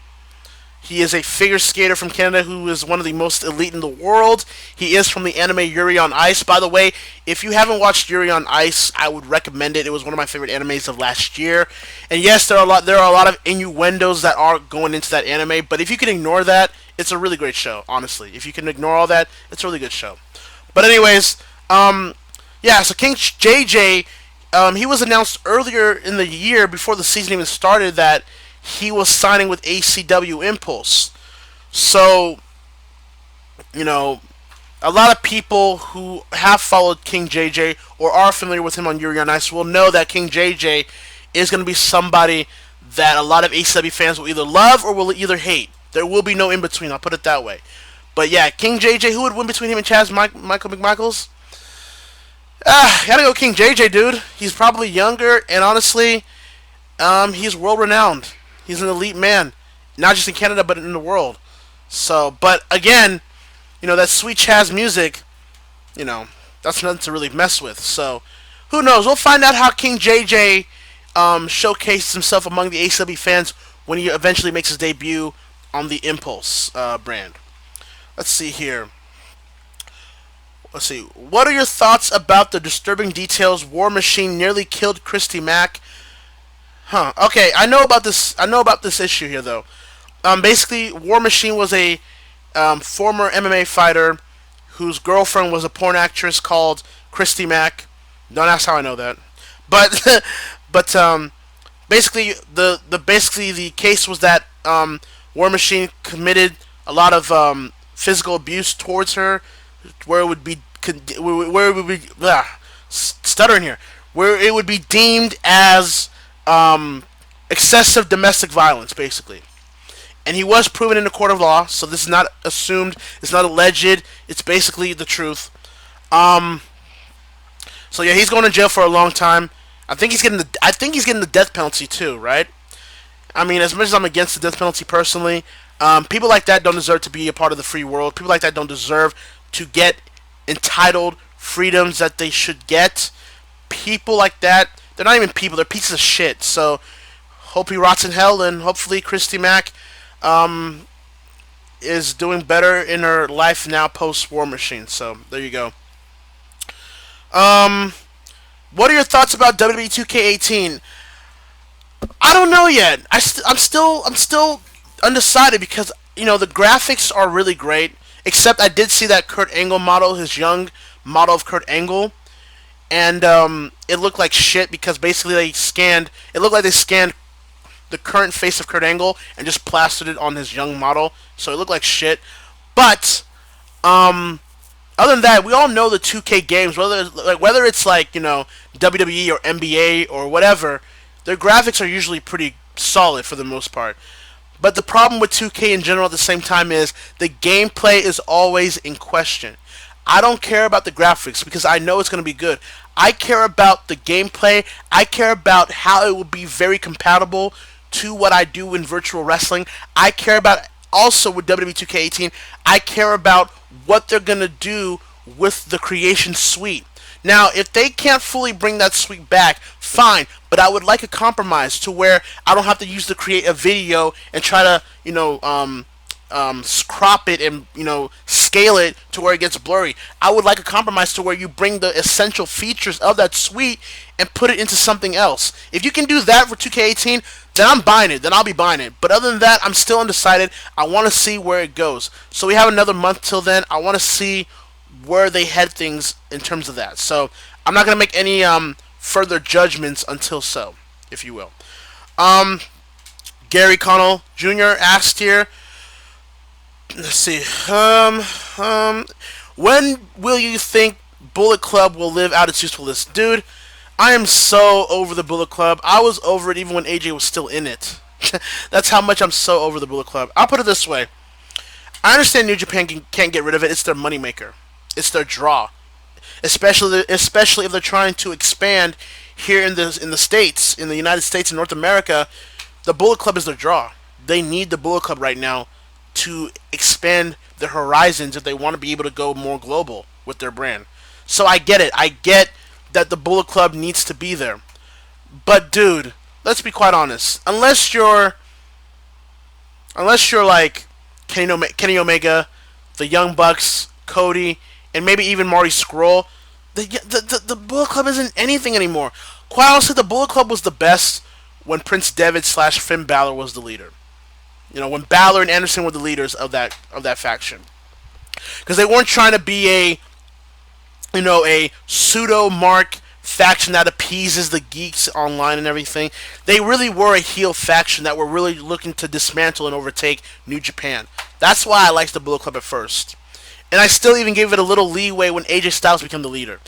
He is a figure skater from Canada who is one of the most elite in the world. He is from the anime Yuri on Ice. By the way, if you haven't watched Yuri on Ice, I would recommend it. It was one of my favorite animes of last year. And yes, there are a lot of innuendos that are going into that anime, but if you can ignore that, it's a really great show, honestly. If you can ignore all that, it's a really good show. But anyways, yeah, so King JJ, he was announced earlier in the year, before the season even started, that he was signing with ACW Impulse. So, a lot of people who have followed King JJ or are familiar with him on Yuri on Ice will know that King JJ is going to be somebody that a lot of ACW fans will either love or will either hate. There will be no in-between, I'll put it that way. But yeah, King JJ, who would win between him and Chaz Michael McMichaels? Gotta go King JJ, dude. He's probably younger, and honestly, he's world renowned. He's an elite man, not just in Canada but in the world. So, but again, that sweet Chaz music, you know, that's nothing to really mess with. So, who knows? We'll find out how King JJ showcases himself among the ACW fans when he eventually makes his debut on the Impulse brand. Let's see here. Let's see. What are your thoughts about the disturbing details War Machine nearly killed Christy Mack? Huh. Okay, I know about this. I know about this issue here, though. Basically, War Machine was a former MMA fighter whose girlfriend was a porn actress called Christy Mack. Don't ask how I know that, but but basically the case was that War Machine committed a lot of physical abuse towards her, where it would be stuttering here, where it would be deemed as excessive domestic violence, basically. And he was proven in a court of law, so this is not assumed, it's not alleged, it's basically the truth. Um, so yeah, he's going to jail for a long time. I think he's getting the death penalty too, right? I mean, as much as I'm against the death penalty personally, people like that don't deserve to be a part of the free world. People like that don't deserve to get entitled freedoms that they should get. People like that, they're not even people, they're pieces of shit. So, hope he rots in hell, and hopefully Christy Mack is doing better in her life now post War Machine. So, there you go. Um, what are your thoughts about WWE 2K18? I don't know yet. I'm still undecided because the graphics are really great. Except I did see that Kurt Angle model, his young model of Kurt Angle, and it looked like shit because basically they scanned. It looked like they scanned the current face of Kurt Angle and just plastered it on his young model, so it looked like shit. But other than that, we all know the 2K games, whether it's like WWE or NBA or whatever, their graphics are usually pretty solid for the most part. But the problem with 2K in general at the same time is the gameplay is always in question. I don't care about the graphics because I know it's going to be good. I care about the gameplay. I care about how it will be very compatible to what I do in virtual wrestling. I care about also with WWE 2K18, I care about what they're going to do with the creation suite. Now, if they can't fully bring that suite back, fine, but I would like a compromise to where I don't have to use the create a video and try to, crop it and, scale it to where it gets blurry. I would like a compromise to where you bring the essential features of that suite and put it into something else. If you can do that for 2K18, then I'm buying it. Then I'll be buying it. But other than that, I'm still undecided. I want to see where it goes. So we have another month till then. I want to see where they head things in terms of that. So I'm not going to make any further judgments until so, if you will. Um, Gary Connell Jr. asked here, let's see, when will you think Bullet Club will live out its usefulness? Dude, I am so over the Bullet Club. I was over it even when AJ was still in it. That's how much I'm so over the Bullet Club. I'll put it this way. I understand New Japan can't get rid of it. It's their moneymaker. It's their draw. Especially if they're trying to expand here in the States, in the United States and North America. The Bullet Club is their draw. They need the Bullet Club right now to expand their horizons if they want to be able to go more global with their brand. So I get it. I get that the Bullet Club needs to be there. But dude, let's be quite honest. Unless you're like Kenny Omega, the Young Bucks, Cody, and maybe even Marty Scurll, the Bullet Club isn't anything anymore. Quite honestly, the Bullet Club was the best when Prince Devitt / Finn Balor was the leader. When Balor and Anderson were the leaders of that faction, because they weren't trying to be a pseudo mark faction that appeases the geeks online and everything. They really were a heel faction that were really looking to dismantle and overtake New Japan. That's why I liked the Bullet Club at first. And I still even gave it a little leeway when AJ Styles became the leader.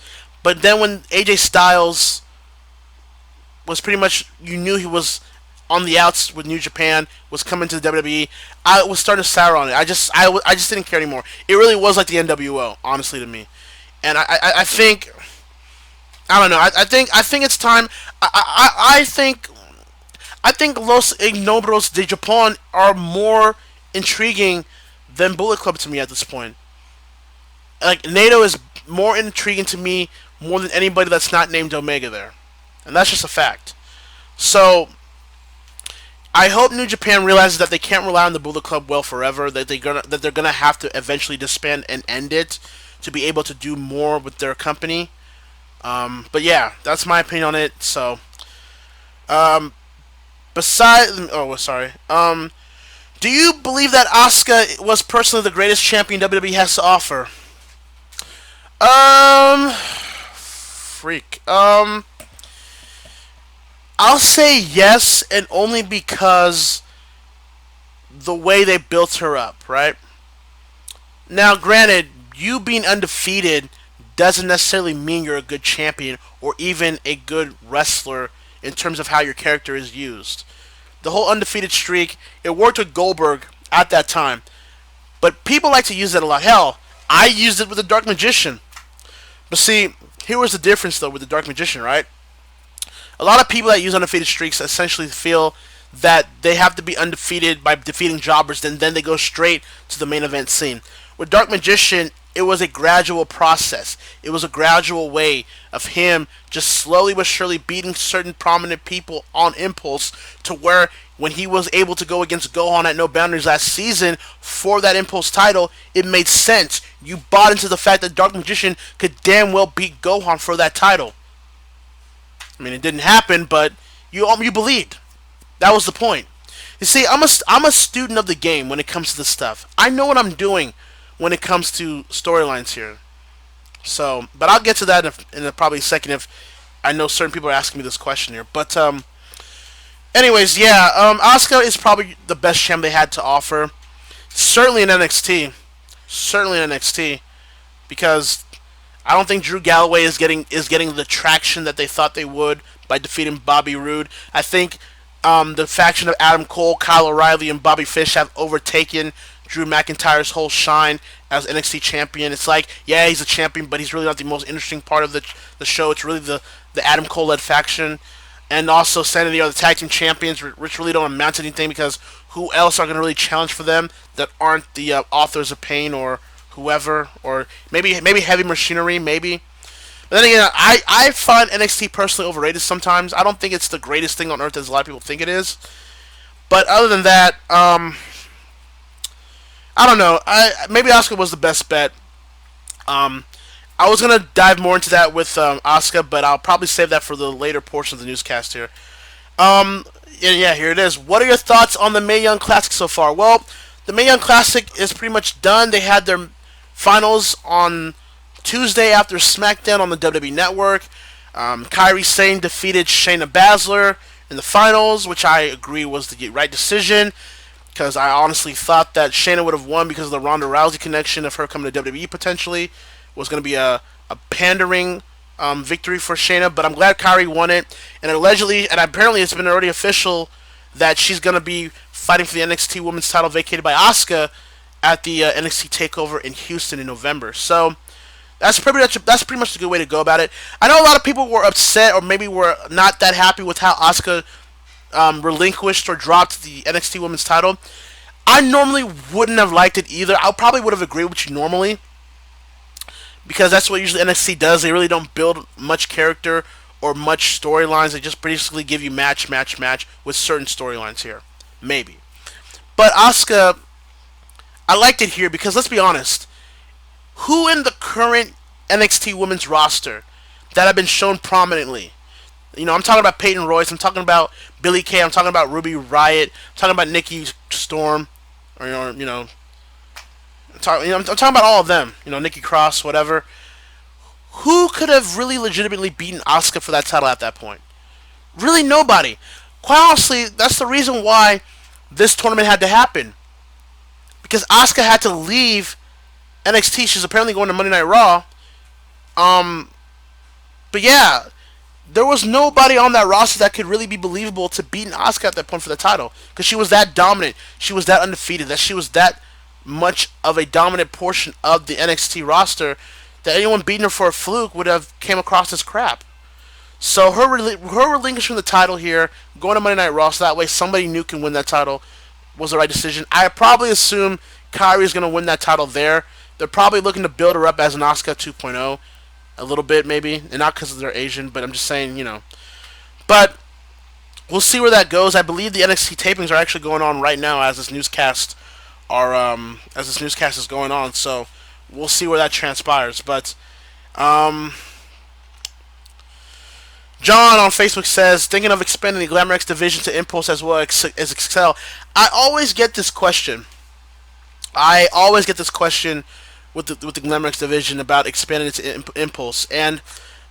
But then when AJ Styles was pretty much, you knew he was on the outs with New Japan, was coming to the WWE, I was starting to sour on it. I just didn't care anymore. It really was like the NWO, honestly, to me. And I think I don't know. I think it's time. I think Los Ignobles de Japón are more intriguing than Bullet Club to me at this point. Like NATO is more intriguing to me more than anybody that's not named Omega there, and that's just a fact. So I hope New Japan realizes that they can't rely on the Bullet Club well forever. That they're gonna have to eventually disband and end it to be able to do more with their company. But yeah, that's my opinion on it. So um, besides, oh sorry. Do you believe that Asuka was personally the greatest champion WWE has to offer? Freak. I'll say yes, and only because the way they built her up, right? Now, granted, you being undefeated doesn't necessarily mean you're a good champion or even a good wrestler in terms of how your character is used. The whole undefeated streak, it worked with Goldberg at that time, but people like to use that a lot. Hell, I used it with the Dark Magician. But see, here was the difference though with the Dark Magician, right? A lot of people that use undefeated streaks essentially feel that they have to be undefeated by defeating jobbers, then they go straight to the main event scene. With Dark Magician, it was a gradual process. It was a gradual way of him just slowly but surely beating certain prominent people on impulse to where when he was able to go against Gohan at No Boundaries last season for that impulse title, it made sense. You bought into the fact that Dark Magician could damn well beat Gohan for that title. I mean, it didn't happen, but you believed. That was the point. You see, I'm a student of the game when it comes to this stuff. I know what I'm doing when it comes to storylines here. So, but I'll get to that in probably a second if I know certain people are asking me this question here. But anyways, yeah, Asuka is probably the best champ they had to offer. Certainly in NXT. Certainly in NXT. Because I don't think Drew Galloway is getting the traction that they thought they would by defeating Bobby Roode. I think the faction of Adam Cole, Kyle O'Reilly, and Bobby Fish have overtaken Drew McIntyre's whole shine as NXT champion. It's like, yeah, he's a champion, but he's really not the most interesting part of the show. It's really the Adam Cole-led faction. And also Sanity are the tag team champions, which really don't amount to anything because who else are going to really challenge for them that aren't the Authors of Pain or whoever, or maybe Heavy Machinery, maybe. But then again, I find NXT personally overrated sometimes. I don't think it's the greatest thing on earth as a lot of people think it is. But other than that, I don't know. Maybe Asuka was the best bet. I was gonna dive more into that with Asuka, but I'll probably save that for the later portion of the newscast here. Yeah, here it is. What are your thoughts on the Mae Young Classic so far? Well, the Mae Young Classic is pretty much done. They had their finals on Tuesday after SmackDown on the WWE Network. Kairi Sane defeated Shayna Baszler in the finals, which I agree was the right decision. Because I honestly thought that Shayna would have won because of the Ronda Rousey connection of her coming to WWE potentially. It was going to be a pandering victory for Shayna, but I'm glad Kairi won it. And allegedly, and apparently it's been already official that she's going to be fighting for the NXT Women's title vacated by Asuka at the NXT TakeOver in Houston in November. So that's pretty much a good way to go about it. I know a lot of people were upset or maybe were not that happy with how Asuka relinquished or dropped the NXT Women's title. I normally wouldn't have liked it either. I probably would have agreed with you normally because that's what usually NXT does. They really don't build much character or much storylines. They just basically give you match with certain storylines here. Maybe. But Asuka, I liked it here because let's be honest. Who in the current NXT Women's roster that have been shown prominently? You know, I'm talking about Peyton Royce. I'm talking about Billie Kay. I'm talking about Ruby Riott. I'm talking about Nikki Storm. Or, I'm talking about all of them. You know, Nikki Cross, whatever. Who could have really legitimately beaten Asuka for that title at that point? Really nobody. Quite honestly, that's the reason why this tournament had to happen. Because Asuka had to leave NXT. She's apparently going to Monday Night Raw. But yeah, there was nobody on that roster that could really be believable to beat Asuka at that point for the title. Because she was that dominant. She was that undefeated. That she was that much of a dominant portion of the NXT roster that anyone beating her for a fluke would have came across as crap. So her relinquishing the title here, going to Monday Night Raw, so that way somebody new can win that title, was the right decision. I probably assume Kyrie is going to win that title there. They're probably looking to build her up as an Asuka 2.0 a little bit maybe, and not because they're Asian, but I'm just saying, But we'll see where that goes. I believe the NXT tapings are actually going on right now as this newscast is going on. So we'll see where that transpires. But John on Facebook says, thinking of expanding the Glamour X division to Impulse as well as Excel. I always get this question. With the Glamour X division about expanding it to Impulse, and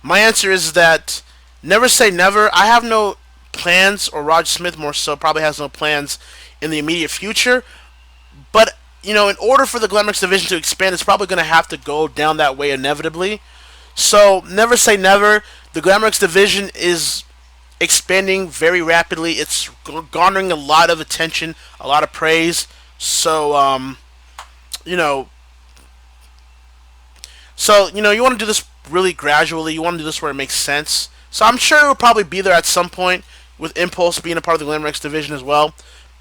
my answer is that never say never. I have no plans, or Roger Smith more so probably has no plans in the immediate future. But in order for the Glamour X division to expand, it's probably going to have to go down that way inevitably. So never say never. The Glamour X division is expanding very rapidly. It's garnering a lot of attention, a lot of praise. So you know, you want to do this really gradually. You want to do this where it makes sense. So I'm sure it will probably be there at some point, with Impulse being a part of the Glamour X division as well.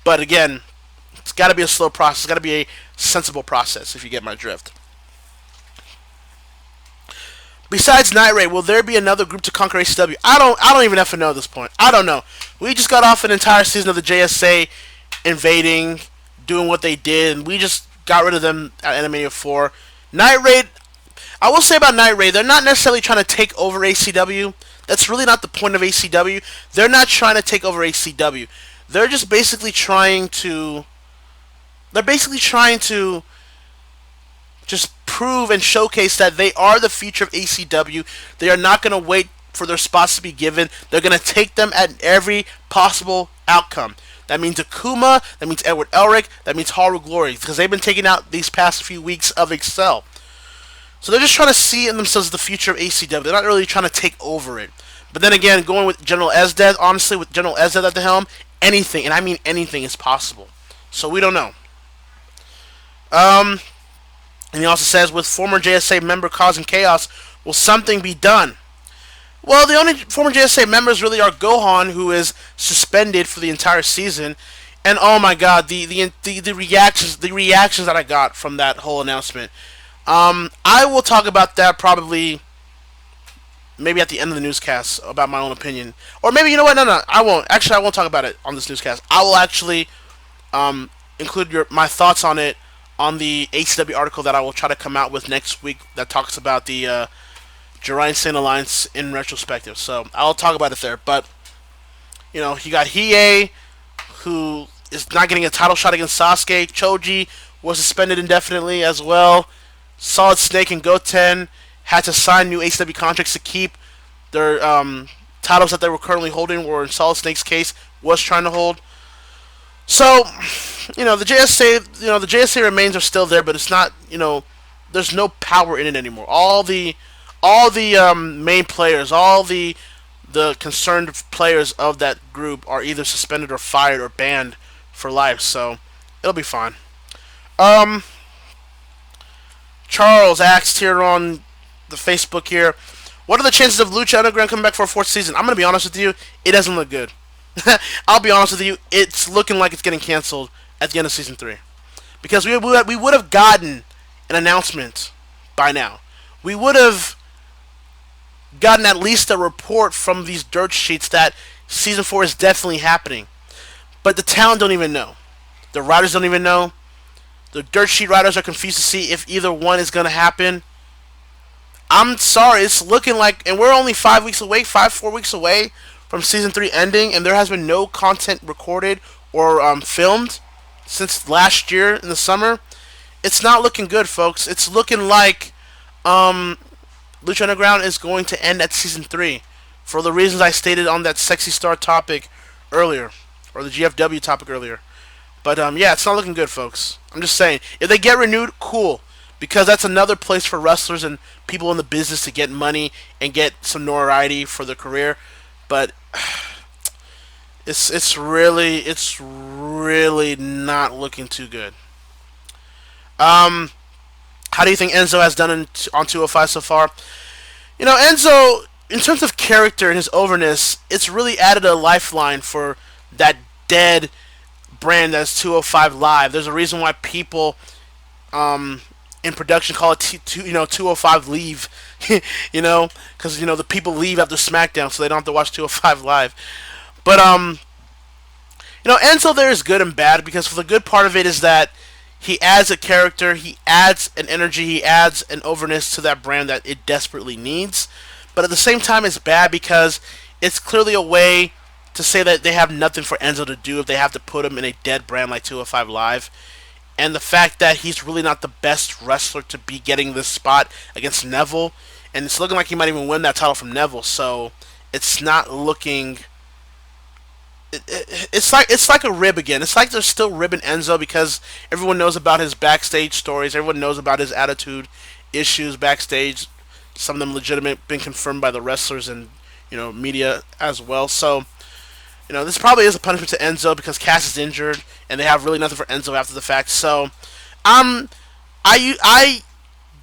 But again, it's got to be a slow process. It's got to be a sensible process, if you get my drift. Besides Night Raid, will there be another group to conquer ACW? I don't even have to know at this point. I don't know. We just got off an entire season of the JSA invading, doing what they did, and we just got rid of them at Animania 4. Night Raid, I will say about Night Raid, they're not necessarily trying to take over ACW. That's really not the point of ACW. They're not trying to take over ACW. They're just basically trying to... They're basically trying to just prove and showcase that they are the future of ACW. They are not going to wait for their spots to be given. They're going to take them at every possible outcome. That means Akuma, that means Edward Elric, that means Haru Glory, because they've been taking out these past few weeks of Excel. So they're just trying to see in themselves the future of ACW. They're not really trying to take over it. But then again, going with General Esdeath, honestly, with General Esdeath at the helm, anything, and I mean anything, is possible. So we don't know. And he also says, with former JSA member causing chaos, will something be done? Well, the only former JSA members really are Gohan, who is suspended for the entire season, and oh my god, the reactions that I got from that whole announcement. I will talk about that probably maybe at the end of the newscast about my own opinion, or maybe no, I won't. Actually, I won't talk about it on this newscast. I will actually include my thoughts on it on the ACW article that I will try to come out with next week that talks about the Jirai Sin Alliance in retrospective. So I'll talk about it there. But you got Hiei, who is not getting a title shot against Sasuke. Choji was suspended indefinitely as well. Solid Snake and Goten had to sign new ACW contracts to keep their titles that they were currently holding, or in Solid Snake's case was trying to hold. So, the JSA remains are still there, but it's not, there's no power in it anymore. All the main players, all the concerned players of that group are either suspended or fired or banned for life. So it'll be fine. Charles asked here on the Facebook here, what are the chances of Lucha Underground coming back for a fourth season? I'm gonna be honest with you, it doesn't look good. I'll be honest with you, it's looking like it's getting canceled at the end of season 3, because we would have gotten an announcement by now. We would have gotten at least a report from these dirt sheets that season 4 is definitely happening. But the talent don't even know. The writers don't even know. The dirt sheet writers are confused to see if either one is going to happen. I'm sorry, it's looking like, and we're only 4 weeks away from season 3 ending, and there has been no content recorded or filmed since last year in the summer. It's not looking good, folks. It's looking like Lucha Underground is going to end at season 3 for the reasons I stated on that ckSexyStar topic earlier, or the GFW topic earlier. But yeah, it's not looking good, folks. I'm just saying, if they get renewed, cool, because that's another place for wrestlers and people in the business to get money and get some notoriety for their career. But it's really not looking too good. How do you think Enzo has done on 205 so far? Enzo, in terms of character and his overness, it's really added a lifeline for that dead brand that's 205 Live. There's a reason why people in production call it 205 Leave, because the people leave after SmackDown, so they don't have to watch 205 Live. But Enzo there is good and bad because for the good part of it is that he adds a character, he adds an energy, he adds an overness to that brand that it desperately needs. But at the same time, it's bad because it's clearly a way to say that they have nothing for Enzo to do if they have to put him in a dead brand like 205 Live. And the fact that he's really not the best wrestler to be getting this spot against Neville, and it's looking like he might even win that title from Neville. So it's not looking. It's like a rib again. It's like they're still ribbing Enzo because everyone knows about his backstage stories. Everyone knows about his attitude issues backstage. Some of them legitimate, been confirmed by the wrestlers and media as well. So this probably is a punishment to Enzo because Cass is injured and they have really nothing for Enzo after the fact. So I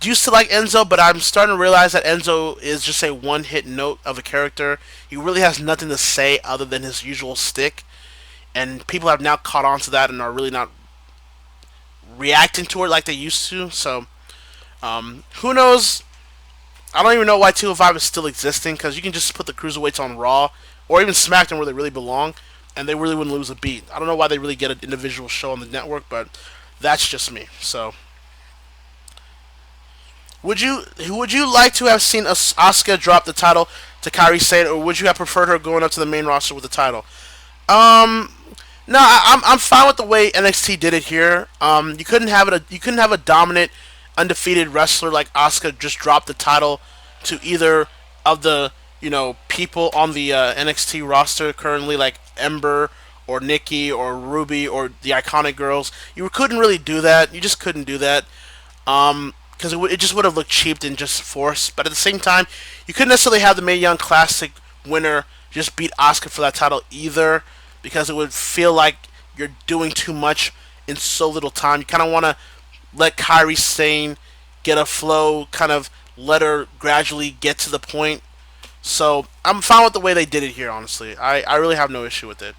used to like Enzo, but I'm starting to realize that Enzo is just a one-hit note of a character. He really has nothing to say other than his usual stick, and people have now caught on to that and are really not reacting to it like they used to. So who knows? I don't even know why 205 is still existing because you can just put the cruiserweights on Raw or even SmackDown where they really belong, and they really wouldn't lose a beat. I don't know why they really get an individual show on the network, but that's just me. So. Would you like to have seen Asuka drop the title to Kairi Sane, or would you have preferred her going up to the main roster with the title? No, I'm fine with the way NXT did it here. You couldn't have a dominant, undefeated wrestler like Asuka just drop the title to either of the people on the NXT roster currently, like Ember or Nikki or Ruby or the Iconic Girls. You couldn't really do that. You just couldn't do that. Because it just would have looked cheap and just forced. But at the same time, you couldn't necessarily have the Mae Young Classic winner just beat Asuka for that title either, because it would feel like you're doing too much in so little time. You kind of want to let Kairi Sane get a flow, kind of let her gradually get to the point. So I'm fine with the way they did it here, honestly. I really have no issue with it.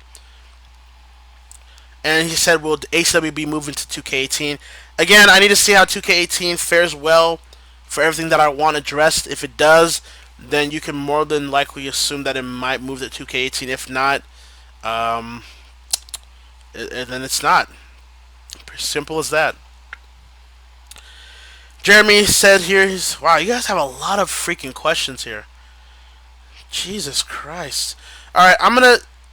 And he said, will ACW be moving to 2K18? Again, I need to see how 2K18 fares well for everything that I want addressed. If it does, then you can more than likely assume that it might move to 2K18. If not, then it's not. Pretty simple as that. Jeremy said here, wow, you guys have a lot of freaking questions here. Jesus Christ. Alright,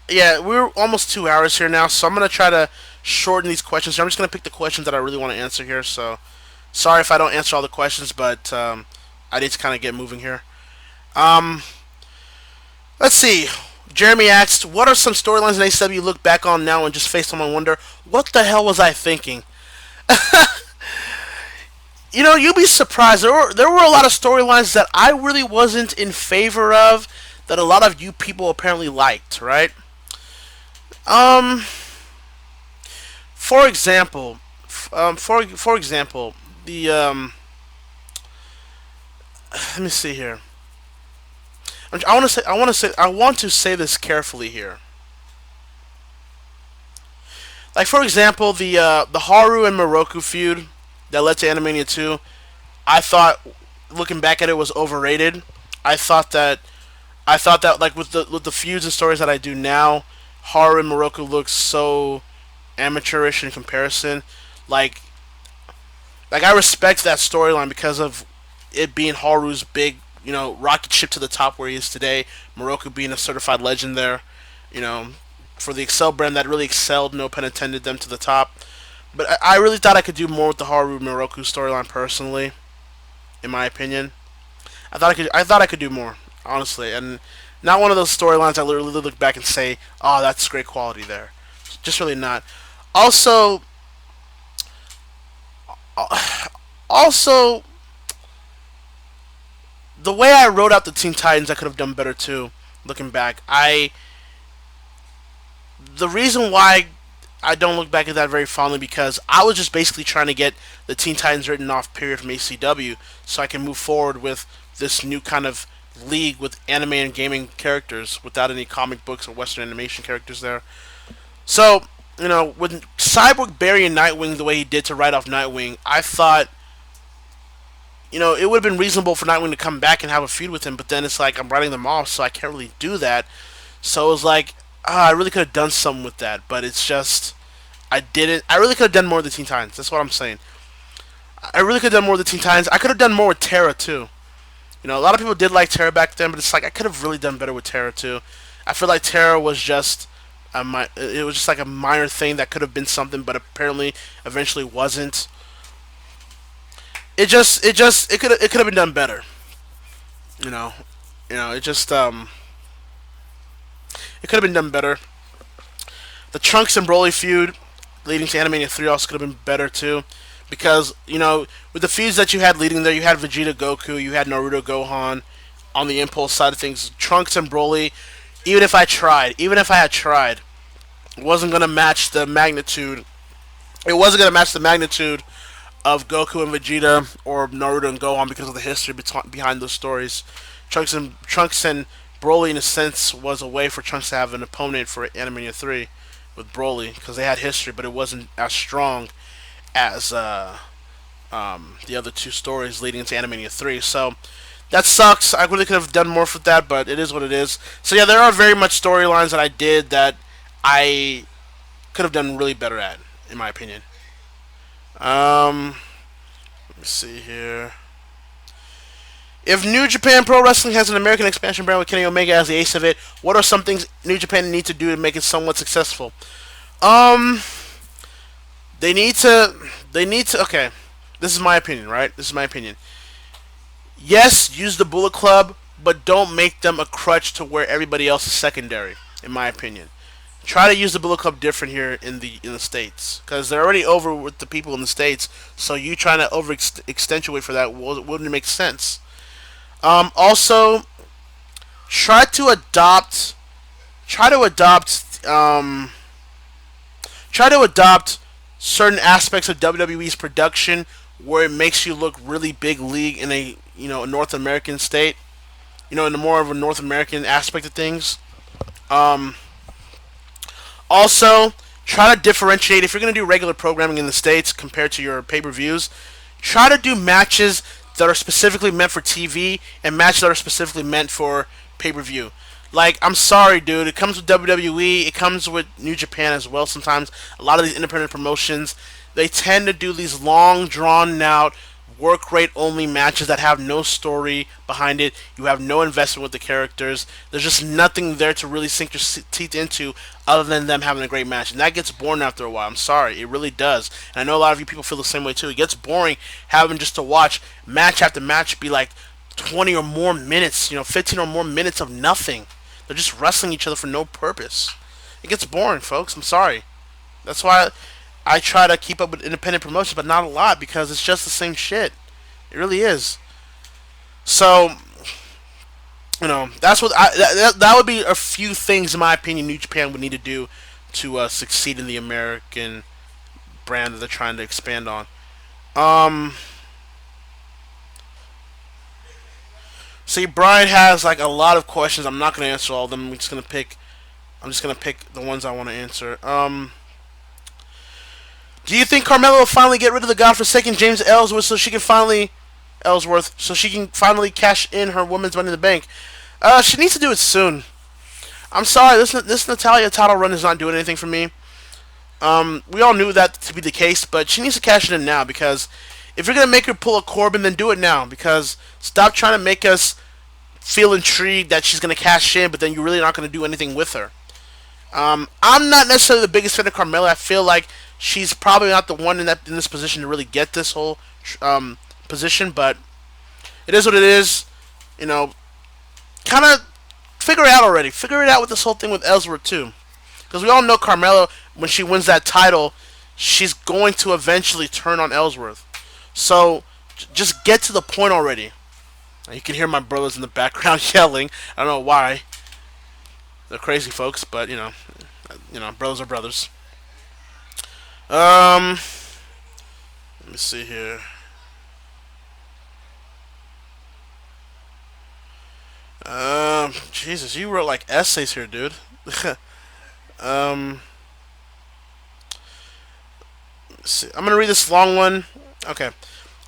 we're almost 2 hours here now, so I'm going to try to shorten these questions. I'm just going to pick the questions that I really want to answer here, so sorry if I don't answer all the questions, but I need to kind of get moving here. Let's see. Jeremy asked, what are some storylines in ACW you look back on now and just face them and wonder, what the hell was I thinking? You'd be surprised. There were a lot of storylines that I really wasn't in favor of that a lot of you people apparently liked, right? For example, the let me see here. I want to say this carefully here. Like, for example, the Haru and Moroku feud that led to Animania 2, I thought, looking back at it, was overrated. I thought that like with the feuds and stories that I do now, Haru and Moroku look so amateurish in comparison. Like I respect that storyline because of it being Haru's big, rocket ship to the top where he is today. Moroku being a certified legend there, for the Excel brand that really excelled, no pun intended, them to the top. But I really thought I could do more with the Haru Moroku storyline personally, in my opinion. I thought I could do more, honestly, and not one of those storylines I literally look back and say, "Oh, that's great quality there." Just really not. Also, the way I wrote out the Teen Titans, I could have done better too. Looking back, the reason why I don't look back at that very fondly because I was just basically trying to get the Teen Titans written off period from ACW so I can move forward with this new kind of league with anime and gaming characters without any comic books or Western animation characters there. So, when Cyborg burying Nightwing the way he did to write off Nightwing, I thought, it would have been reasonable for Nightwing to come back and have a feud with him, but then it's like I'm writing them off, so I can't really do that. So it was like, I really could have done something with that, but it's just, I didn't. I really could have done more with the Teen Titans. That's what I'm saying. I really could have done more with the Teen Titans. I could have done more with Terra, too. A lot of people did like Terra back then, but it's like I could have really done better with Terra, too. I feel like Terra was just it was just like a minor thing that could have been something, but apparently eventually wasn't. It could have been done better. You know, it just it could have been done better. The Trunks and Broly feud leading to Animania 3 also could have been better too, because with the feuds that you had leading there, you had Vegeta Goku, you had Naruto Gohan. On the Impulse side of things, Trunks and Broly, even if I had tried, it wasn't gonna match the magnitude. It wasn't gonna match the magnitude of Goku and Vegeta or Naruto and Gohan because of the history behind those stories. Trunks and Broly, in a sense, was a way for Trunks to have an opponent for Animania 3 with Broly because they had history, but it wasn't as strong as the other two stories leading into Animania 3. So that sucks. I really could have done more for that, but it is what it is. So yeah, there are very much storylines that I did that I could have done really better at, in my opinion. Let me see here. If New Japan Pro Wrestling has an American expansion brand with Kenny Omega as the ace of it, what are some things New Japan need to do to make it somewhat successful? Um, they need to. Okay, this is my opinion, right? This is my opinion. Yes, use the Bullet Club, but don't make them a crutch to where everybody else is secondary. In my opinion, try to use the Bullet Club different here in the states because they're already over with the people in the states. So you trying to over accentuate for that wouldn't make sense. Also, try to adopt, try to adopt, try to adopt certain aspects of WWE's production where it makes you look really big league in a North American state. In the more of a North American aspect of things. Um, Also, try to differentiate if you're going to do regular programming in the States compared to your pay per views. Try to do matches that are specifically meant for TV and matches that are specifically meant for pay per view. Like, I'm sorry, dude. It comes with WWE. It comes with New Japan as well sometimes. A lot of these independent promotions, they tend to do these long, drawn out, work rate only matches that have no story behind it. You have no investment with the characters. There's just nothing there to really sink your teeth into other than them having a great match. And that gets boring after a while. I'm sorry. It really does. And I know a lot of you people feel the same way too. It gets boring having just to watch match after match be like 20 or more minutes, 15 or more minutes of nothing. They're just wrestling each other for no purpose. It gets boring, folks. I'm sorry. That's why I try to keep up with independent promotions, but not a lot because it's just the same shit. It really is. So, that's what that would be a few things in my opinion New Japan would need to do to succeed in the American brand that they're trying to expand on. Um, See, Brian has like a lot of questions. I'm not gonna answer all of them. I'm just gonna pick the ones I want to answer. Do you think Carmella will finally get rid of the godforsaken James Ellsworth so she can finally cash in her women's Money in the Bank? She needs to do it soon. I'm sorry, this Natalia title run is not doing anything for me. We all knew that to be the case, but she needs to cash it in now because if you're gonna make her pull a Corbin, then do it now. Because stop trying to make us feel intrigued that she's gonna cash in, but then you're really not gonna do anything with her. I'm not necessarily the biggest fan of Carmella. I feel like she's probably not the one in this position to really get this whole position, but it is what it is. You know, kind of figure it out already. Figure it out with this whole thing with Ellsworth too, because we all know Carmella when she wins that title, she's going to eventually turn on Ellsworth. So just get to the point already. You can hear my brothers in the background yelling. I don't know why. They're crazy folks, but brothers are brothers. Let me see here. Jesus, you wrote like essays here, dude. um, I'm gonna read this long one. Okay.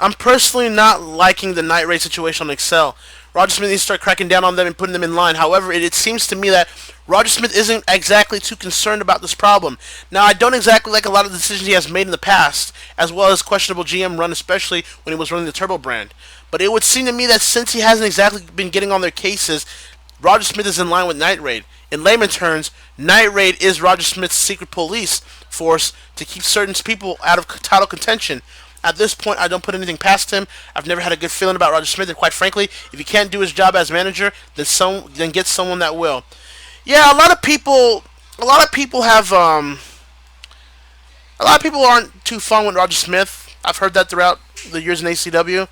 I'm personally not liking the night raid situation on Excel. Roger Smith needs to start cracking down on them and putting them in line. However, it seems to me that Roger Smith isn't exactly too concerned about this problem. Now, I don't exactly like a lot of the decisions he has made in the past, as well as questionable GM run, especially when he was running the Turbo brand. But it would seem to me that since he hasn't exactly been getting on their cases, Roger Smith is in line with Night Raid. In layman terms, Night Raid is Roger Smith's secret police force to keep certain people out of title contention. At this point, I don't put anything past him. I've never had a good feeling about Roger Smith, and quite frankly, if he can't do his job as manager, then get someone that will. Yeah, a lot of people have a lot of people aren't too fond with Roger Smith. I've heard that throughout the years in ACW.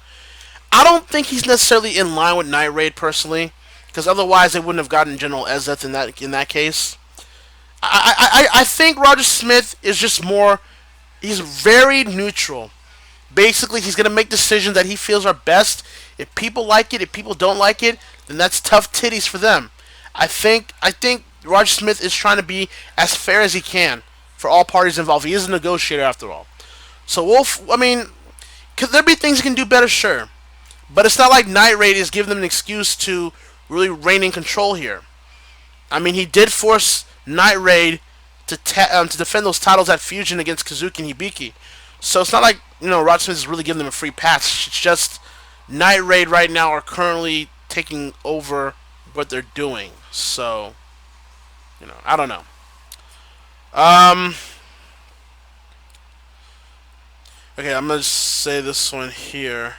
I don't think he's necessarily in line with Night Raid personally, because otherwise they wouldn't have gotten General Ezeth in that case. I think Roger Smith is just more. He's very neutral. Basically, he's going to make decisions that he feels are best. If people like it, if people don't like it, then that's tough titties for them. I think Roger Smith is trying to be as fair as he can for all parties involved. He is a negotiator after all. So could there be things he can do better? Sure. But it's not like Night Raid is giving them an excuse to really reign in control here. I mean, he did force Night Raid to defend those titles at Fusion against Kazuki and Hibiki. So it's not like, Roger Smith is really giving them a free pass. It's just Night Raid right now are currently taking over what they're doing. So, I don't know. Okay, I'm going to say this one here.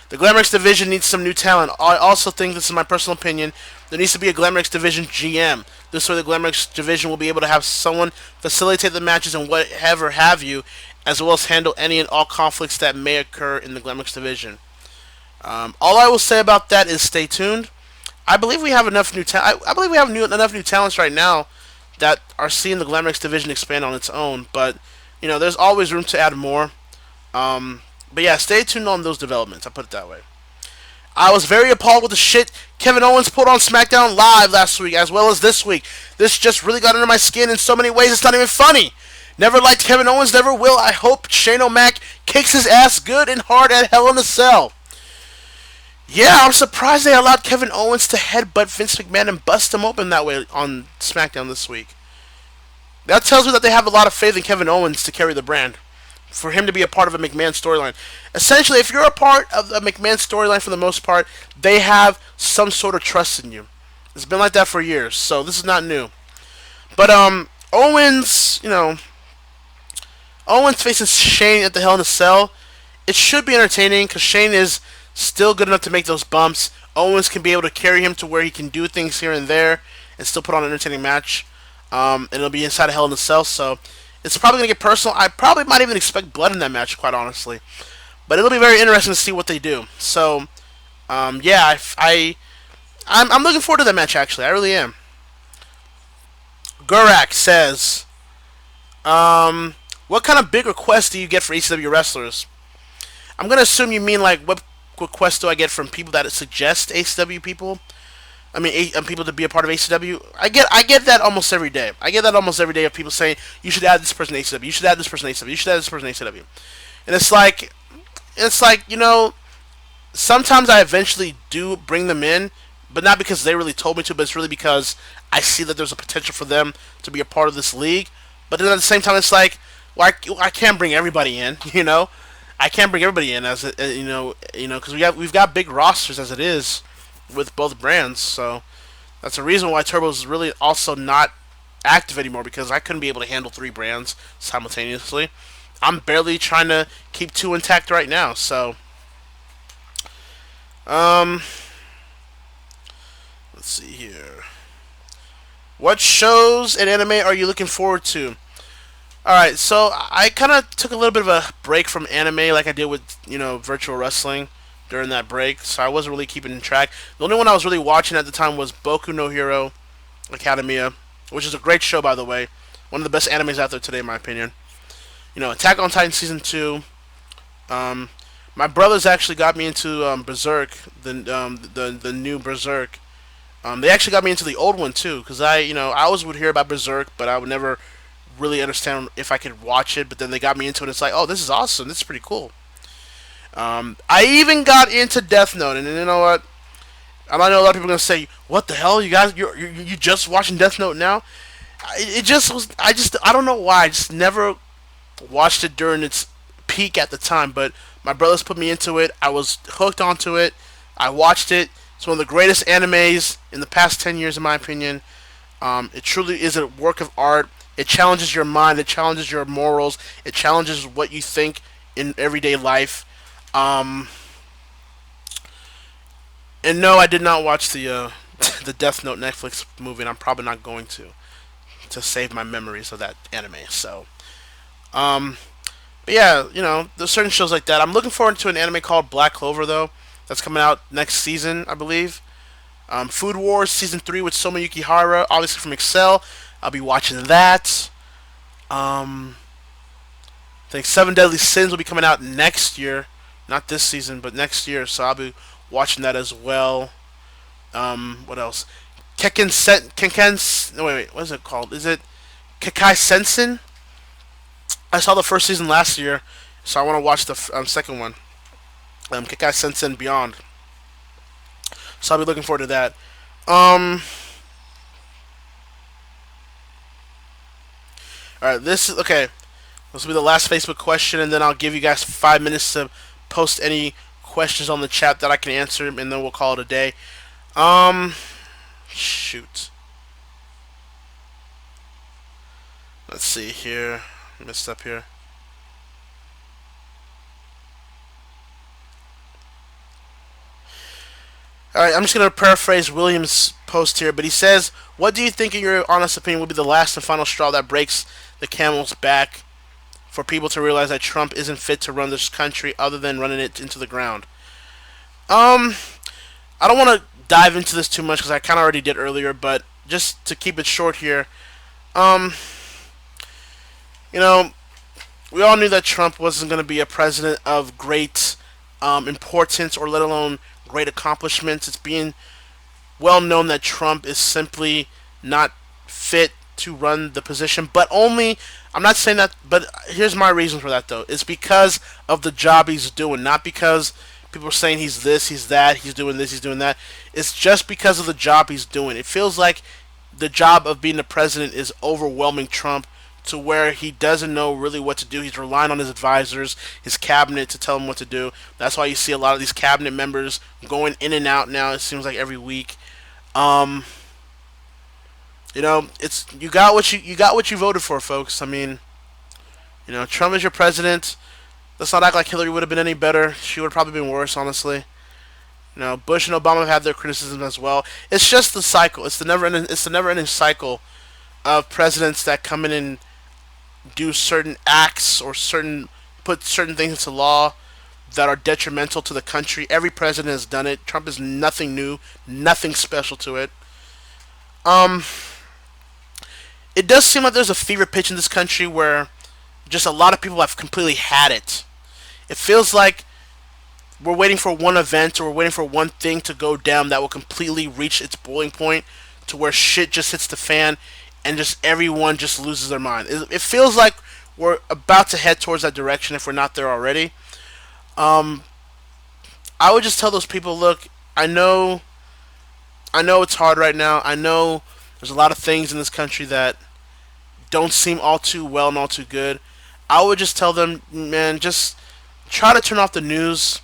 The Glamrex division needs some new talent. I also think, this is my personal opinion, there needs to be a Glamrex division GM. This way the Glamrex division will be able to have someone facilitate the matches and whatever have you, as well as handle any and all conflicts that may occur in the Glamrex division. All I will say about that is stay tuned. I believe we have enough new I believe we have enough new talents right now that are seeing the Glamrex division expand on its own. But there's always room to add more. But yeah, stay tuned on those developments. I'll put it that way. I was very appalled with the shit Kevin Owens pulled on SmackDown Live last week, as well as this week. This just really got under my skin in so many ways, it's not even funny. Never liked Kevin Owens, never will. I hope Shane O'Mac kicks his ass good and hard at Hell in a Cell. Yeah, I'm surprised they allowed Kevin Owens to headbutt Vince McMahon and bust him open that way on SmackDown this week. That tells me that they have a lot of faith in Kevin Owens to carry the brand, for him to be a part of a McMahon storyline. Essentially, if you're a part of the McMahon storyline for the most part, they have some sort of trust in you. It's been like that for years, so this is not new. But Owens, Owens faces Shane at the Hell in a Cell. It should be entertaining because Shane is still good enough to make those bumps. Owens can be able to carry him to where he can do things here and there and still put on an entertaining match. And it'll be inside a Hell in a Cell, so it's probably going to get personal. I probably might even expect blood in that match, quite honestly. But it'll be very interesting to see what they do. So, yeah, I'm looking forward to that match, actually. I really am. Gurak says, what kind of big requests do you get for ACW wrestlers? I'm going to assume you mean, like, what requests do I get from people that suggest ACW people? I mean, people to be a part of ACW. I get that almost every day. I get that almost every day of people saying, you should add this person to ACW, you should add this person to ACW, you should add this person to ACW. And it's like, sometimes I eventually do bring them in, but not because they really told me to, but it's really because I see that there's a potential for them to be a part of this league. But then at the same time, it's like, well, I can't bring everybody in, I can't bring everybody in as because we've got big rosters as it is with both brands. So that's a reason why Turbo's really also not active anymore, because I couldn't be able to handle 3 brands simultaneously. I'm barely trying to keep 2 intact right now. So let's see here. What shows and anime are you looking forward to? Alright, so I kind of took a little bit of a break from anime like I did with, virtual wrestling during that break, so I wasn't really keeping track. The only one I was really watching at the time was Boku no Hero Academia, which is a great show, by the way. One of the best animes out there today, in my opinion. Attack on Titan Season 2. My brothers actually got me into Berserk, the new Berserk. They actually got me into the old one too, because I always would hear about Berserk, but I would never really understand if I could watch it. But then they got me into it. It's like, oh, this is awesome. This is pretty cool. I even got into Death Note, and you know what? I know a lot of people are gonna say, "What the hell, you guys? You just watching Death Note now?" It just was. I don't know why. I just never watched it during its peak at the time. But my brothers put me into it. I was hooked onto it. I watched it. It's one of the greatest animes in the past 10 years, in my opinion. It truly is a work of art. It challenges your mind. It challenges your morals. It challenges what you think in everyday life. Um, and no, I did not watch the the Death Note Netflix movie, and I'm probably not going to save my memories of that anime. So, um, but yeah, there's certain shows like that. I'm looking forward to an anime called Black Clover though, that's coming out next season, I believe. Food Wars season 3 with Soma Yukihara, obviously from Excel. I'll be watching that. Um, I think Seven Deadly Sins will be coming out next year, not this season, but next year. So I'll be watching that as well. What else? No, wait, what is it called? Is it Kekai Sensen? I saw the first season last year, so I want to watch the second one. Kekai Sensen Beyond. So I'll be looking forward to that. Um, all right, this is okay. This will be the last Facebook question, and then I'll give you guys 5 minutes to post any questions on the chat that I can answer, and then we'll call it a day. Um, shoot. Let's see here. Messed up here. Alright, I'm just going to paraphrase William's post here, but he says, "What do you think, in your honest opinion, will be the last and final straw that breaks the camel's back for people to realize that Trump isn't fit to run this country other than running it into the ground?" Um, I don't want to dive into this too much because I kind of already did earlier, but just to keep it short here, um, you know, we all knew that Trump wasn't going to be a president of great importance or let alone great accomplishments. It's being well known that Trump is simply not fit to run the position, but only, I'm not saying that, but here's my reason for that though. It's because of the job he's doing, not because people are saying he's this, he's that, he's doing this, he's doing that. It's just because of the job he's doing. It feels like the job of being the president is overwhelming Trump to where he doesn't know really what to do. He's relying on his advisors, his cabinet to tell him what to do. That's why you see a lot of these cabinet members going in and out now. It seems like every week. Um, it's you got what you voted for, folks. I mean, Trump is your president. Let's not act like Hillary would have been any better. She would have probably been worse, honestly. Bush and Obama have had their criticisms as well. It's just the cycle. It's the never-ending cycle of presidents that come in and do certain acts or put certain things into law that are detrimental to the country. Every president has done it. Trump is nothing new, nothing special to it. Um, it does seem like there's a fever pitch in this country where just a lot of people have completely had it. It feels like we're waiting for one event or we're waiting for one thing to go down that will completely reach its boiling point to where shit just hits the fan and just everyone just loses their mind. It feels like we're about to head towards that direction if we're not there already. Um, I would just tell those people, look, I know it's hard right now. I know there's a lot of things in this country that don't seem all too well and all too good. I would just tell them, man, just try to turn off the news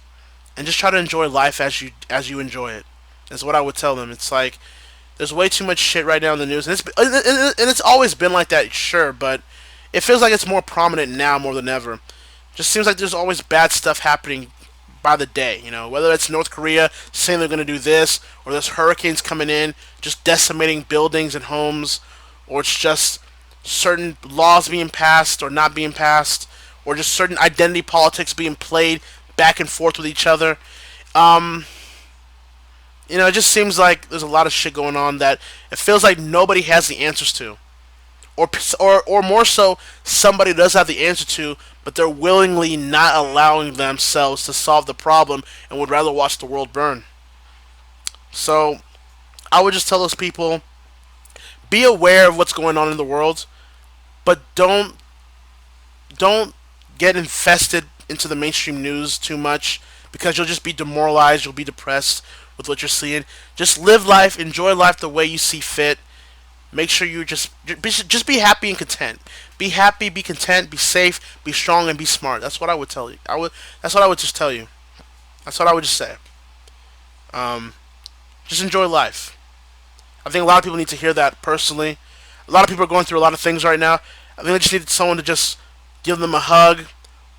and just try to enjoy life as you enjoy it. That's what I would tell them. It's like there's way too much shit right now in the news, and it's always been like that, sure, but it feels like it's more prominent now more than ever. Just seems like there's always bad stuff happening by the day. Whether it's North Korea saying they're going to do this, or there's hurricanes coming in, just decimating buildings and homes, or it's just certain laws being passed or not being passed, or just certain identity politics being played back and forth with each other. Um, it just seems like there's a lot of shit going on that it feels like nobody has the answers to, or more so, somebody does have the answer to, but they're willingly not allowing themselves to solve the problem and would rather watch the world burn. So I would just tell those people, be aware of what's going on in the world, but don't get infested into the mainstream news too much, because you'll just be demoralized, you'll be depressed with what you're seeing. Just live life, enjoy life the way you see fit. Make sure you just be happy and content. Be happy, be content, be safe, be strong, and be smart. That's what I would tell you. That's what I would just tell you. That's what I would just say. Um, just enjoy life. I think a lot of people need to hear that personally. A lot of people are going through a lot of things right now. I think they just need someone to just give them a hug,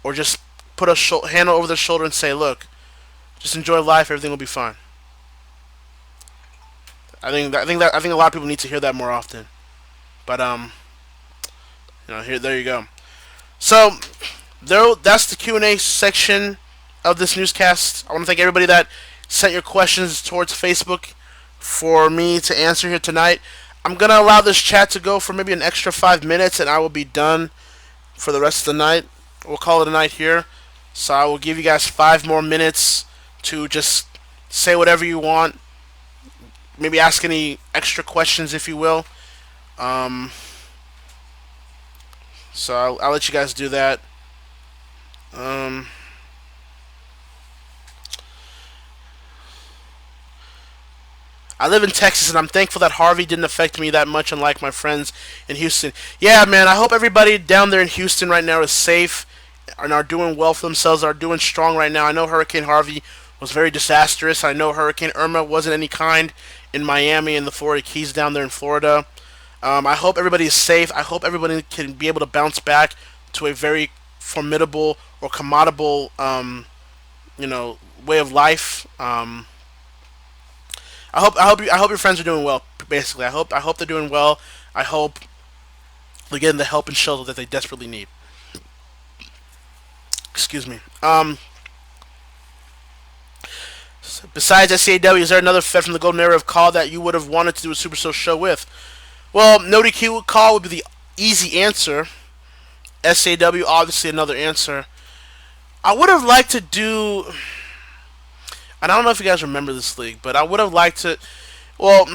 or just put a hand over their shoulder and say, "Look, just enjoy life. Everything will be fine." I think a lot of people need to hear that more often. But there you go. So that's the Q&A section of this newscast. I want to thank everybody that sent your questions towards Facebook for me to answer here tonight. I'm gonna allow this chat to go for maybe an extra 5 minutes, and I will be done for the rest of the night. We'll call it a night here. So I will give you guys 5 more minutes to just say whatever you want. Maybe ask any extra questions, if you will. Um, so I'll let you guys do that. Um, I live in Texas, and I'm thankful that Harvey didn't affect me that much, unlike my friends in Houston. Yeah, man, I hope everybody down there in Houston right now is safe and are doing well for themselves, are doing strong right now. I know Hurricane Harvey was very disastrous. I know Hurricane Irma wasn't any kind in Miami and the Florida Keys down there in Florida. I hope everybody is safe. I hope everybody can be able to bounce back to a very formidable or commodable, way of life. I hope your friends are doing well. Basically, I hope they're doing well. I hope they're getting the help and shelter that they desperately need. Excuse me. Besides ACW, is there another Fed from the Golden Era of Call that you would have wanted to do a Super Show show with? Well, No DQ Call would be the easy answer. SAW, obviously another answer. I would have liked to do, and I don't know if you guys remember this league, but I would have liked to, well,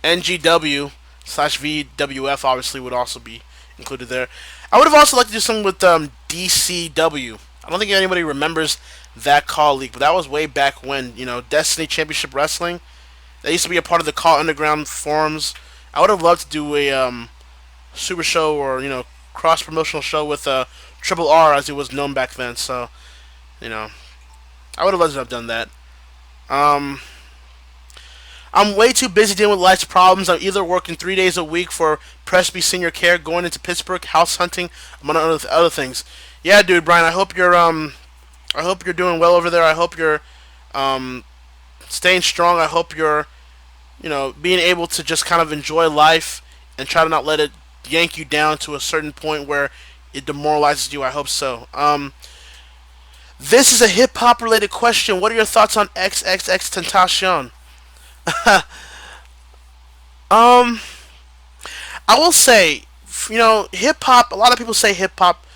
NGW slash VWF obviously would also be included there. I would have also liked to do something with DCW. I don't think anybody remembers that Call league, but that was way back when, Destiny Championship Wrestling. That used to be a part of the Call Underground forums. I would have loved to do a super show or, cross promotional show with Triple R as it was known back then. So, I would have loved to have done that. I'm way too busy dealing with life's problems. I'm either working 3 days a week for Presby Senior Care, going into Pittsburgh, house hunting, among other things. Yeah, dude, Brian. I hope you're doing well over there. I hope you're staying strong. I hope you're, being able to just kind of enjoy life and try to not let it yank you down to a certain point where it demoralizes you. I hope so. This is a hip hop related question. What are your thoughts on ckSexyStar? I will say, hip hop. A lot of people say hip hop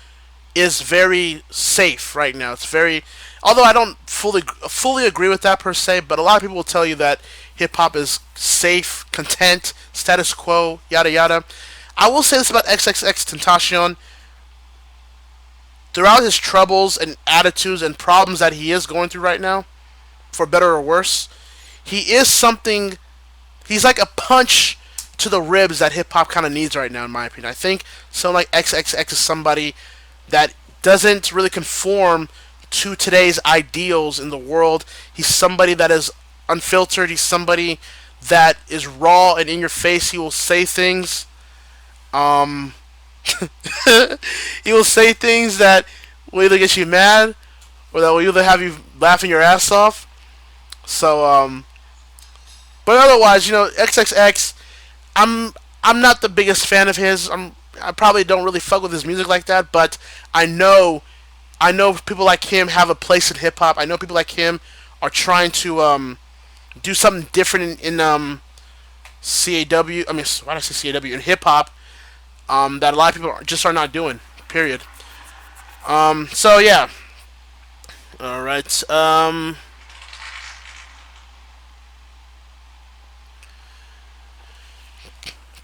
is very safe right now. It's very, although I don't fully agree with that per se, but a lot of people will tell you that hip hop is safe, content, status quo, yada yada. I will say this about ckSexyStar. Throughout his troubles and attitudes and problems that he is going through right now, for better or worse, he is something. He's like a punch to the ribs that hip hop kind of needs right now, in my opinion. I think someone like XXX is somebody that doesn't really conform to today's ideals in the world. He's somebody that is unfiltered. He's somebody that is raw and in your face. He will say things. He will say things that will either get you mad or that will either have you laughing your ass off. So, but otherwise, XXX, I'm not the biggest fan of his. I probably don't really fuck with his music like that, but I know people like him have a place in hip hop. I know people like him are trying to do something different in CAW. I mean, why did I say CAW? In hip hop, that a lot of people just are not doing. Period. So yeah. All right.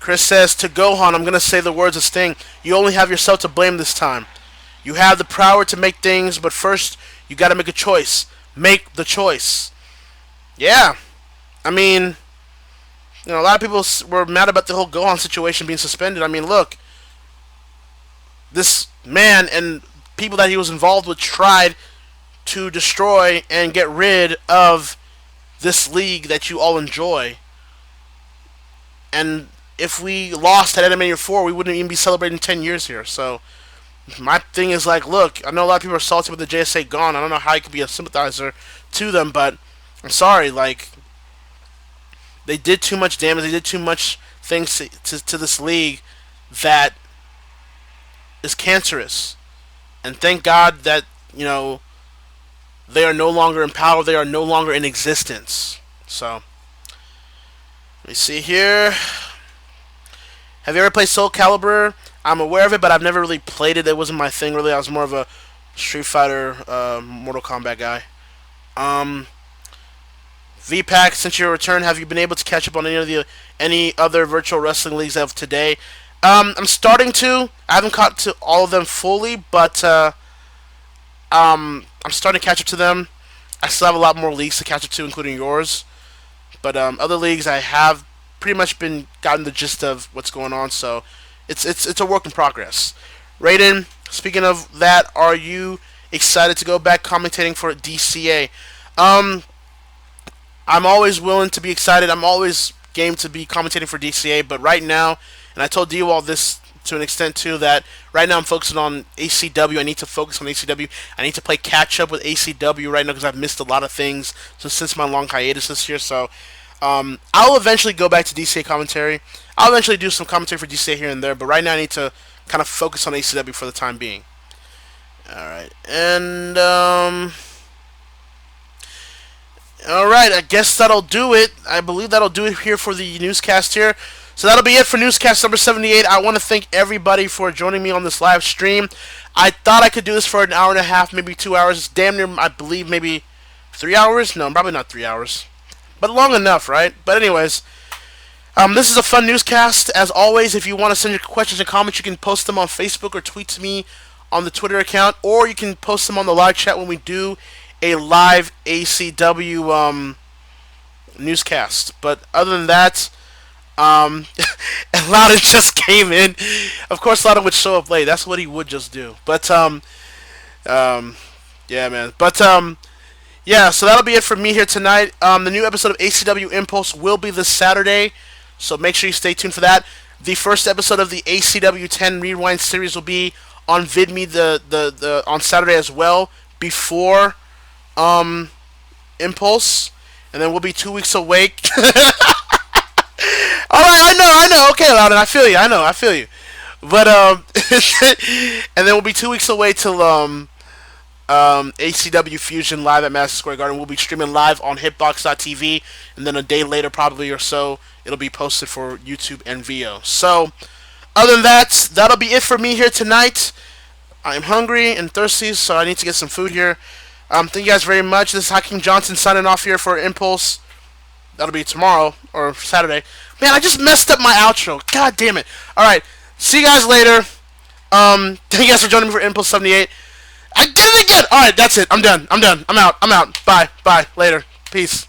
Chris says, to Gohan, I'm going to say the words of Sting. You only have yourself to blame this time. You have the power to make things, but first, you got to make a choice. Make the choice. Yeah. I mean, a lot of people were mad about the whole Gohan situation being suspended. I mean, look. This man and people that he was involved with tried to destroy and get rid of this league that you all enjoy. And if we lost at Animania 4, we wouldn't even be celebrating 10 years here. So, my thing is like, look, I know a lot of people are salty with the JSA gone. I don't know how you could be a sympathizer to them, but I'm sorry, like, they did too much damage. They did too much things to this league that is cancerous. And thank God that, they are no longer in power. They are no longer in existence. So, let me see here. Have you ever played Soul Calibur? I'm aware of it, but I've never really played it. It wasn't my thing, really. I was more of a Street Fighter, Mortal Kombat guy. VPAC, since your return, have you been able to catch up on any other virtual wrestling leagues of today? I'm starting to. I haven't caught to all of them fully, but I'm starting to catch up to them. I still have a lot more leagues to catch up to, including yours. But other leagues, I have pretty much gotten the gist of what's going on. So it's a work in progress. Raiden, speaking of that, are you excited to go back commentating for DCA? I'm always willing to be excited. I'm always game to be commentating for DCA, but right now, and I told you all this to an extent too, that right now I'm focusing on ACW. I need to focus on ACW. I need to play catch up with ACW right now because I've missed a lot of things since my long hiatus this year. So I'll eventually go back to DCA commentary. I'll eventually do some commentary for DCA here and there, but right now I need to kind of focus on ACW for the time being. Alright, and alright, I guess that'll do it. I believe that'll do it here for the newscast here. So that'll be it for newscast number 78. I want to thank everybody for joining me on this live stream. I thought I could do this for an hour and a half, maybe 2 hours. It's damn near, I believe, maybe 3 hours? No, probably not 3 hours. But long enough, right? But anyways, this is a fun newscast. As always, if you want to send your questions and comments, you can post them on Facebook or tweet to me on the Twitter account, or you can post them on the live chat when we do a live ACW newscast. But other than that, Loudon just came in. Of course, Loudon would show up late. That's what he would just do. But yeah, man. But yeah. So that'll be it for me here tonight. The new episode of ACW Impulse will be this Saturday, so make sure you stay tuned for that. The first episode of the ACW 10 Rewind series will be on VidMe the on Saturday as well, before Impulse, and then we'll be 2 weeks awake. Alright, I know. Okay, Loudon, I feel you. I feel you. But and then we'll be 2 weeks away till ACW Fusion live at Madison Square Garden. We'll be streaming live on Hitbox.tv, and then a day later, probably or so, it'll be posted for YouTube and VO. So, other than that, that'll be it for me here tonight. I'm hungry and thirsty, so I need to get some food here. Thank you guys very much. This is Hakeem Johnson signing off here for Impulse. That'll be tomorrow or Saturday. Man, I just messed up my outro. God damn it. Alright, see you guys later. Thank you guys for joining me for Impulse 78. I did it again! Alright, that's it. I'm done. I'm out. Bye. Later. Peace.